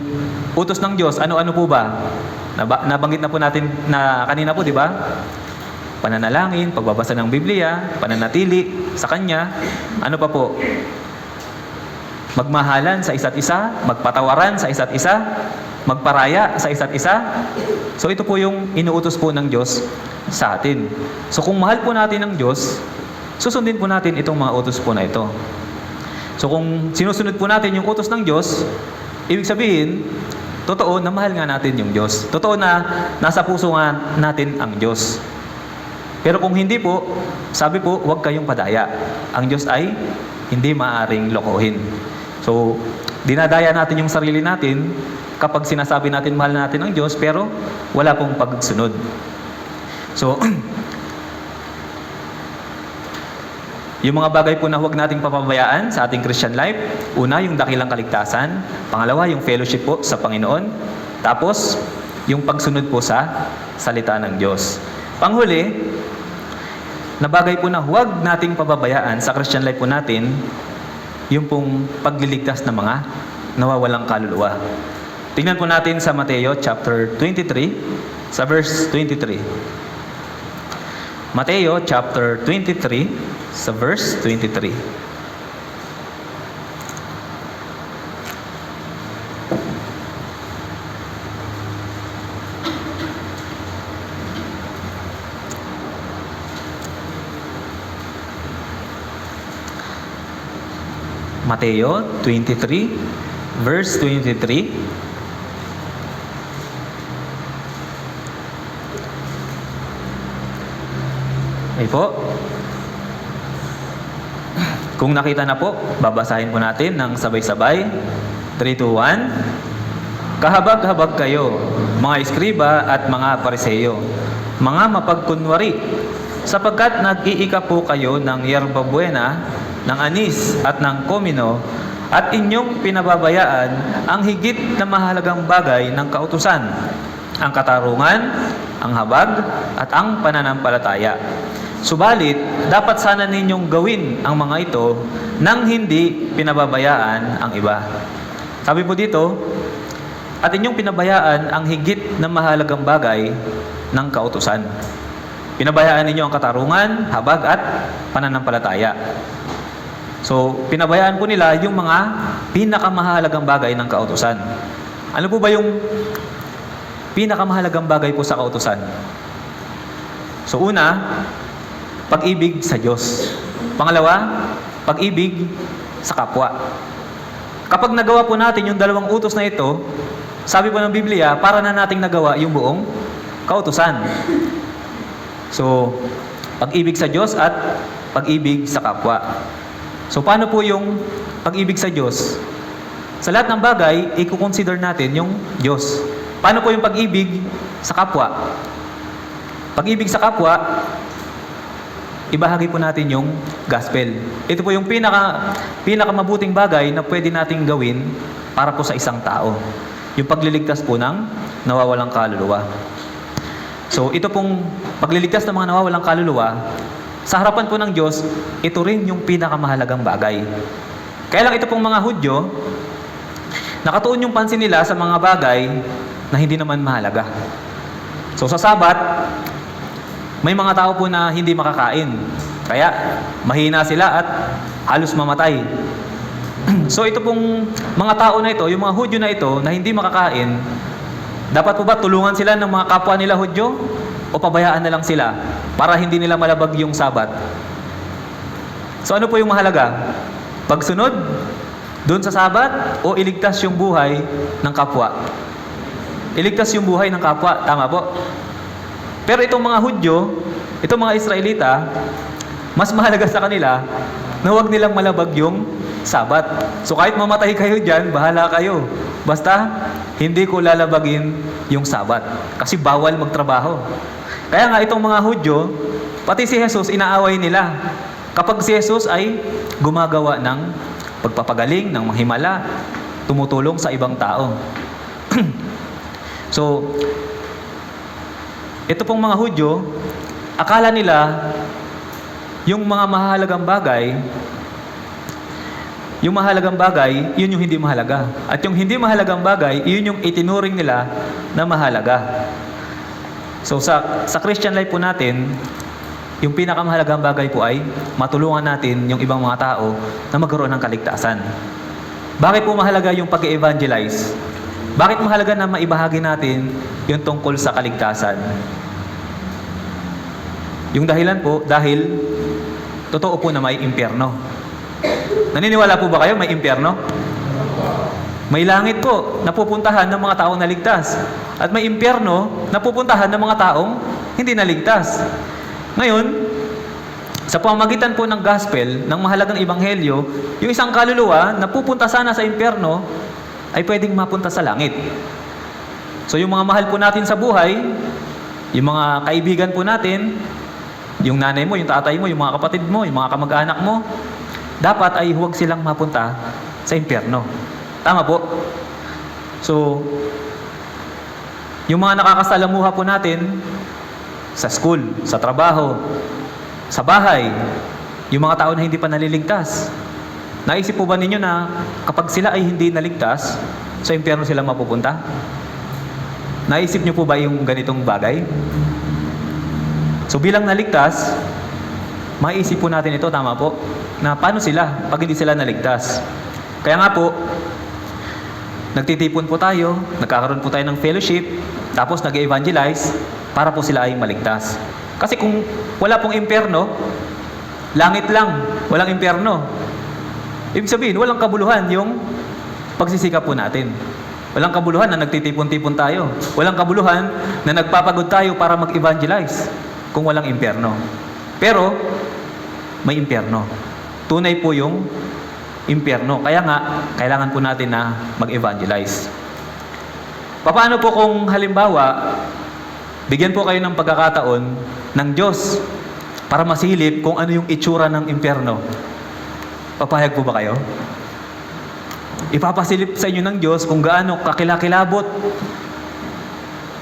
utos ng Diyos, ano-ano po ba? Nabanggit na po natin na kanina po, di ba? Pananalangin, pagbabasa ng Biblia, pananatili sa Kanya. Ano pa po? Magmahalan sa isa't isa, magpatawaran sa isa't isa, magparaya sa isa't isa. So ito po yung inuutos po ng Diyos sa atin. So kung mahal po natin ang Diyos, susundin po natin itong mga utos po na ito. So kung sinusunod po natin yung utos ng Diyos, ibig sabihin, totoo na mahal nga natin yung Diyos. Totoo na nasa puso nga natin ang Diyos. Pero kung hindi po, sabi po, huwag kayong padaya. Ang Diyos ay hindi maaaring lokohin. So, dinadaya natin yung sarili natin kapag sinasabi natin mahal natin ang Diyos, pero wala pong pagsunod. So, yung mga bagay po na huwag nating papabayaan sa ating Christian life, una, yung dakilang kaligtasan. Pangalawa, yung fellowship po sa Panginoon. Tapos, yung pagsunod po sa salita ng Diyos. Panghuli, na bagay po na huwag nating pababayaan sa Christian life po natin, yung pong pagliligtas ng mga nawawalang kaluluwa. Tingnan po natin sa Mateo chapter 23, sa verse 23. Mateo chapter 23, sa verse 23. Mateo 23, verse 23. Ay po. Kung nakita na po, babasahin po natin ng sabay-sabay. 3, 2, 1. Kahabag-habag kayo, mga eskriba at mga pariseyo, mga mapagkunwari, sapagkat nag-iika po kayo ng yerbabuena, ng anis at ng komino, at inyong pinababayaan ang higit na mahalagang bagay ng kautusan, ang katarungan, ang habag, at ang pananampalataya. Subalit, dapat sana ninyong gawin ang mga ito nang hindi pinababayaan ang iba. Sabi po dito, at inyong pinabayaan ang higit na mahalagang bagay ng kautusan. Pinabayaan ninyo ang katarungan, habag, at pananampalataya. So, pinabayaan po nila yung mga pinakamahalagang bagay ng kautusan. Ano po ba yung pinakamahalagang bagay po sa kautusan? So, una, pag-ibig sa Diyos. Pangalawa, pag-ibig sa kapwa. Kapag nagawa po natin yung dalawang utos na ito, sabi po ng Biblia, para na nating nagawa yung buong kautusan. So, pag-ibig sa Diyos at pag-ibig sa kapwa. So, paano po yung pag-ibig sa Diyos? Sa lahat ng bagay, i-consider natin yung Diyos. Paano po yung pag-ibig sa kapwa? Pag-ibig sa kapwa, ibahagi po natin yung gospel. Ito po yung pinakamabuting bagay na pwede nating gawin para po sa isang tao. Yung pagliligtas po ng nawawalang kaluluwa. So, ito pong pagliligtas ng mga nawawalang kaluluwa, sa harapan po ng Diyos, ito rin yung pinakamahalagang bagay. Kaya lang ito pong mga Hudyo, nakatuon yung pansin nila sa mga bagay na hindi naman mahalaga. So sa Sabat, may mga tao po na hindi makakain. Kaya mahina sila at halos mamatay. So ito pong mga tao na ito, yung mga Hudyo na ito na hindi makakain, dapat po ba tulungan sila ng mga kapwa nila Hudyo o pabayaan na lang sila para hindi nila malabag yung Sabat? So ano po yung mahalaga? Pagsunod doon sa Sabat o iligtas yung buhay ng kapwa? Iligtas yung buhay ng kapwa, tama po. Pero itong mga Hudyo, itong mga Israelita, mas mahalaga sa kanila na huwag nilang malabag yung Sabat. So kahit mamatay kayo dyan, bahala kayo. Basta hindi ko lalabagin yung Sabat. Kasi bawal magtrabaho. Kaya nga itong mga Hudyo, pati si Jesus inaaway nila. Kapag si Jesus ay gumagawa ng pagpapagaling, ng mahimala, tumutulong sa ibang tao. So, ito pong mga Hudyo, akala nila yung mga mahalagang bagay, yun yung hindi mahalaga. At yung hindi mahalagang bagay, yun yung itinuring nila na mahalaga. So, sa Christian life po natin, yung pinakamahalagang bagay po ay matulungan natin yung ibang mga tao na magkaroon ng kaligtasan. Bakit po mahalaga yung pag-evangelize? Bakit mahalaga na maibahagi natin yung tungkol sa kaligtasan? Yung dahilan po, dahil totoo po na may impyerno. Naniniwala po ba kayo may impyerno? May langit po na pupuntahan ng mga taong naligtas. At may impyerno na pupuntahan ng mga taong hindi naligtas. Ngayon, sa pamamagitan po ng gospel, ng mahalagang ebanghelyo, yung isang kaluluwa na pupunta sana sa impyerno, ay pwedeng mapunta sa langit. So yung mga mahal po natin sa buhay, yung mga kaibigan po natin, yung nanay mo, yung tatay mo, yung mga kapatid mo, yung mga kamag-anak mo, dapat ay huwag silang mapunta sa impyerno. Tama po? So, yung mga nakakasalamuha po natin sa school, sa trabaho, sa bahay, yung mga tao na hindi pa naliligtas, naisip po ba ninyo na kapag sila ay hindi naligtas, sa impyerno sila mapupunta? Naisip niyo po ba yung ganitong bagay? So bilang naligtas, maisip po natin ito, tama po, na paano sila pag hindi sila naligtas? Kaya nga po, nagtitipon po tayo, nagkakaroon po tayo ng fellowship, tapos nag-evangelize para po sila ay maligtas. Kasi kung wala pong impyerno, langit lang, walang impyerno. Ibig sabihin, walang kabuluhan yung pagsisikap po natin. Walang kabuluhan na nagtitipon-tipon tayo. Walang kabuluhan na nagpapagod tayo para mag-evangelize kung walang impyerno. Pero, may impyerno. Tunay po yung impyerno. Kaya nga, kailangan po natin na mag-evangelize. Paano po kung halimbawa, bigyan po kayo ng pagkakataon ng Diyos para masilip kung ano yung itsura ng impyerno? Papayag po ba kayo? Ipapasilip sa inyo ng Diyos kung gaano kakilakilabot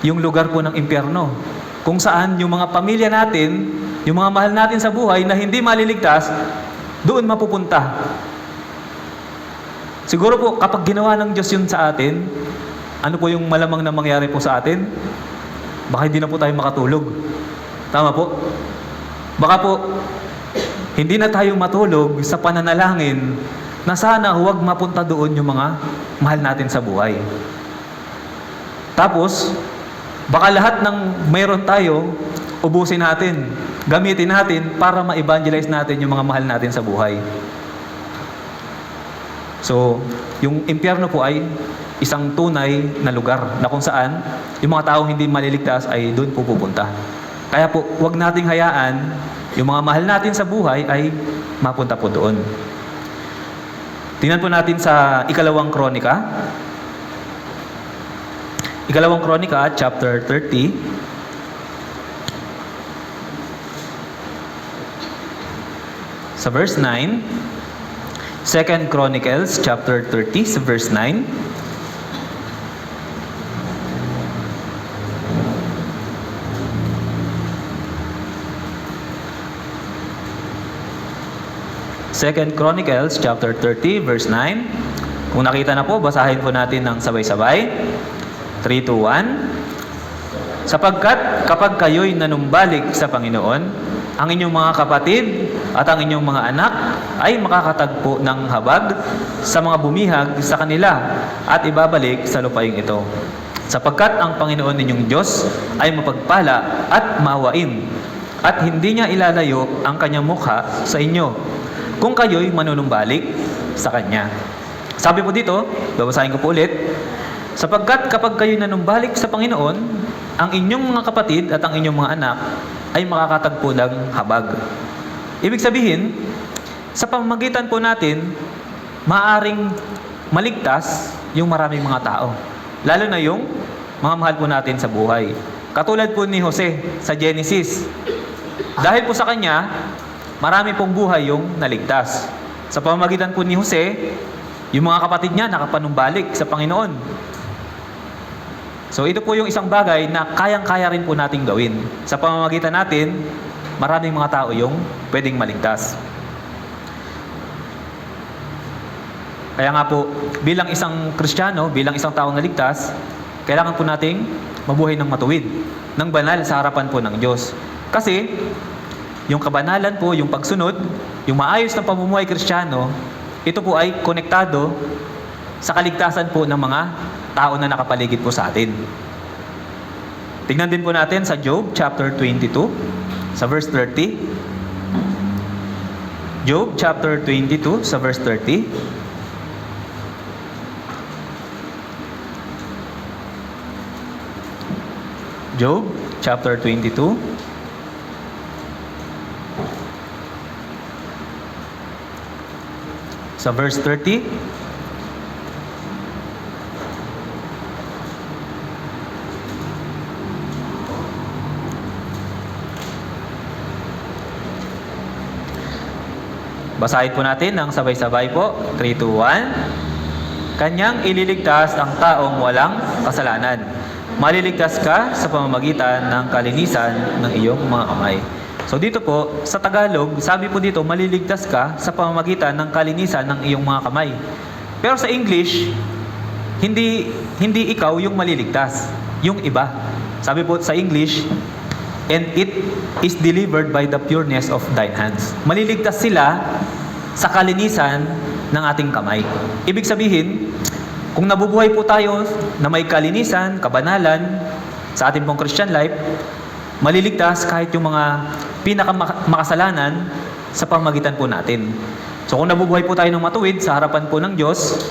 yung lugar po ng impyerno. Kung saan yung mga pamilya natin, yung mga mahal natin sa buhay na hindi maliligtas, doon mapupunta. Siguro po, kapag ginawa ng Diyos yun sa atin, ano po yung malamang na mangyari po sa atin? Baka hindi na po tayo makatulog. Tama po? Baka po, hindi na tayo matulog sa pananalangin na sana huwag mapunta doon yung mga mahal natin sa buhay. Tapos, baka lahat ng mayroon tayo, ubusin natin, gamitin natin para ma-evangelize natin yung mga mahal natin sa buhay. So, yung impyerno po ay isang tunay na lugar na kung saan yung mga taong hindi maliligtas ay doon po pupunta. Kaya po, huwag nating hayaan yung mga mahal natin sa buhay ay mapunta po doon. Tingnan po natin sa Ikalawang Kronika. Ikalawang Kronika, chapter 30. Sa verse 9. 2 Chronicles, chapter 30, sa verse 9. Second Chronicles chapter 30 verse 9. Kung nakita na po, basahin po natin ng sabay-sabay. 3, 2, 1. Sapagkat kapag kayo'y nanumbalik sa Panginoon, ang inyong mga kapatid at ang inyong mga anak ay makakatagpo ng habag sa mga bumihag sa kanila at ibabalik sa lupaing ito. Sapagkat ang Panginoon ninyong Diyos ay mapagpala at maawain at hindi niya ilalayo ang kanyang mukha sa inyo kung kayo'y manunumbalik sa Kanya. Sabi po dito, babasahin ko po ulit, sapagkat kapag kayo'y nanumbalik sa Panginoon, ang inyong mga kapatid at ang inyong mga anak ay makakatagpo ng habag. Ibig sabihin, sa pamamagitan po natin, maaaring maligtas yung maraming mga tao. Lalo na yung mga mahal po natin sa buhay. Katulad po ni Jose sa Genesis. Dahil po sa kanya, marami pong buhay yung naligtas. Sa pamamagitan po ni Jose, yung mga kapatid niya nakapanumbalik sa Panginoon. So ito po yung isang bagay na kayang-kaya rin po nating gawin. Sa pamamagitan natin, maraming mga tao yung pwedeng maligtas. Kaya nga po, bilang isang Kristiyano, bilang isang taong naligtas, kailangan po nating mabuhay ng matuwid, ng banal sa harapan po ng Diyos. Kasi, yung kabanalan po, yung pagsunod, yung maayos na pamumuhay Kristiyano, ito po ay konektado sa kaligtasan po ng mga tao na nakapaligid po sa atin. Tingnan din po natin sa Job chapter 22, sa verse 30. Job chapter 22, sa verse 30. Job chapter 22. Sa verse 30. Basahin po natin ng sabay-sabay po. 3, 2, 1. Kanyang ililigtas ang taong walang kasalanan. Maliligtas ka sa pamamagitan ng kalinisan ng iyong mga kamay. So dito po, sa Tagalog, sabi po dito, maliligtas ka sa pamamagitan ng kalinisan ng iyong mga kamay. Pero sa English, hindi ikaw yung maliligtas, yung iba. Sabi po sa English, and it is delivered by the pureness of thine hands. Maliligtas sila sa kalinisan ng ating kamay. Ibig sabihin, kung nabubuhay po tayo na may kalinisan, kabanalan sa ating pong Christian life, maliligtas kahit yung mga pinakamakasalanan sa pamamagitan po natin. So kung nabubuhay po tayo ng matuwid sa harapan po ng Diyos,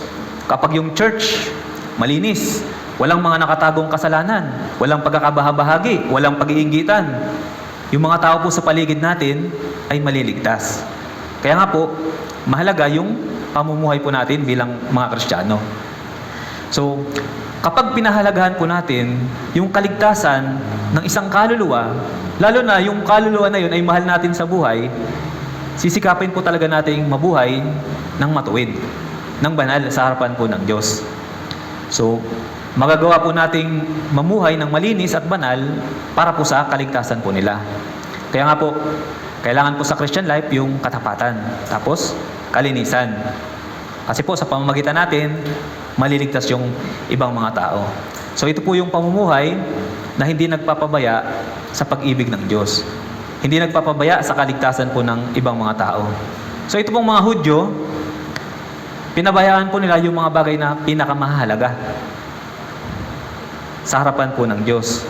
kapag yung church malinis, walang mga nakatagong kasalanan, walang pagkakabahabahagi, walang pag-iinggitan, yung mga tao po sa paligid natin ay maliligtas. Kaya nga po, mahalaga yung pamumuhay po natin bilang mga Kristiyano. So, kapag pinahalagahan po natin yung kaligtasan ng isang kaluluwa, lalo na yung kaluluwa na yun ay mahal natin sa buhay, sisikapin po talaga nating mabuhay ng matuwid, ng banal sa harapan po ng Diyos. So, magagawa po nating mamuhay ng malinis at banal para po sa kaligtasan po nila. Kaya nga po, kailangan po sa Christian life yung katapatan, tapos kalinisan. Kasi po sa pamamagitan natin, maliligtas yung ibang mga tao. So ito po yung pamumuhay na hindi nagpapabaya sa pag-ibig ng Diyos. Hindi nagpapabaya sa kaligtasan po ng ibang mga tao. So ito pong mga Hudyo, pinabayaan po nila yung mga bagay na pinakamahalaga sa harapan po ng Diyos.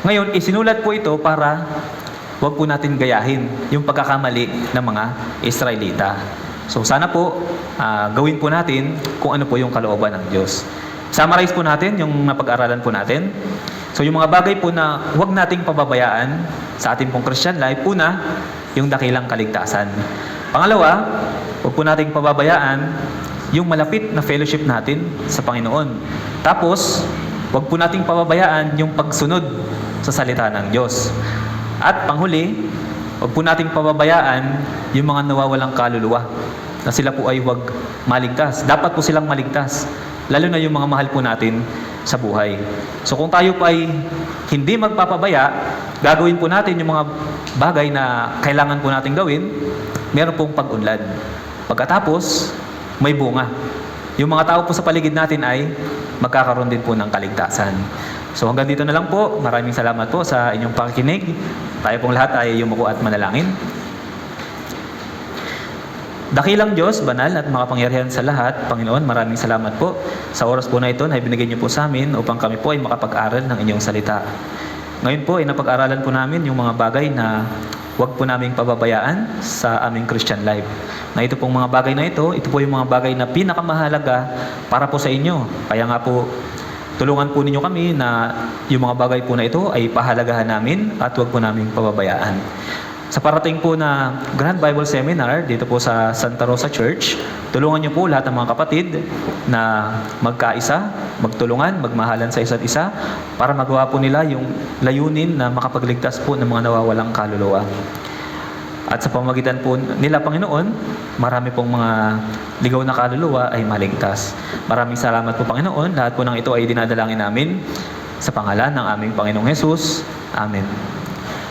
Ngayon, isinulat po ito para huwag po natin gayahin yung pagkakamali ng mga Israelita. So sana po, gawin po natin kung ano po yung kalooban ng Diyos. Summarize po natin yung napag-aralan po natin. So yung mga bagay po na huwag nating pababayaan sa ating pong Christian life, una, yung dakilang kaligtasan. Pangalawa, huwag po nating pababayaan yung malapit na fellowship natin sa Panginoon. Tapos, huwag po nating pababayaan yung pagsunod sa salita ng Diyos. At panghuli, huwag po nating pababayaan yung mga nawawalang kaluluwa na sila po ay huwag maligtas. Dapat po silang maligtas, lalo na yung mga mahal po natin sa buhay. So kung tayo po ay hindi magpapabaya, gagawin po natin yung mga bagay na kailangan po natin gawin, meron pong pag-unlad. Pagkatapos, may bunga. Yung mga tao po sa paligid natin ay magkakaroon din po ng kaligtasan. So hanggang dito na lang po. Maraming salamat po sa inyong pakikinig. Tayo pong lahat ay yumuko at manalangin. Dakilang Diyos, banal at makapangyarihan sa lahat, Panginoon, maraming salamat po sa oras po na ito na ibinigay niyo po sa amin upang kami po ay makapag-aral ng inyong salita. Ngayon po ay napag-aralan po namin yung mga bagay na huwag po naming pababayaan sa aming Christian life. Na ito pong mga bagay na ito po yung mga bagay na pinakamahalaga para po sa inyo. Kaya nga po, tulungan po ninyo kami na yung mga bagay po na ito ay pahalagahan namin at huwag po naming pababayaan. Sa parating po na Grand Bible Seminar dito po sa Santa Rosa Church, tulungan niyo po lahat ng mga kapatid na magkaisa, magtulungan, magmahalan sa isa't isa para magawa po nila yung layunin na makapagligtas po ng mga nawawalang kaluluwa. At sa pamamagitan po nila, Panginoon, marami pong mga ligaw na kaluluwa ay maligtas. Maraming salamat po, Panginoon. Lahat po ng ito ay dinadalangin namin sa pangalan ng aming Panginoong Hesus. Amen.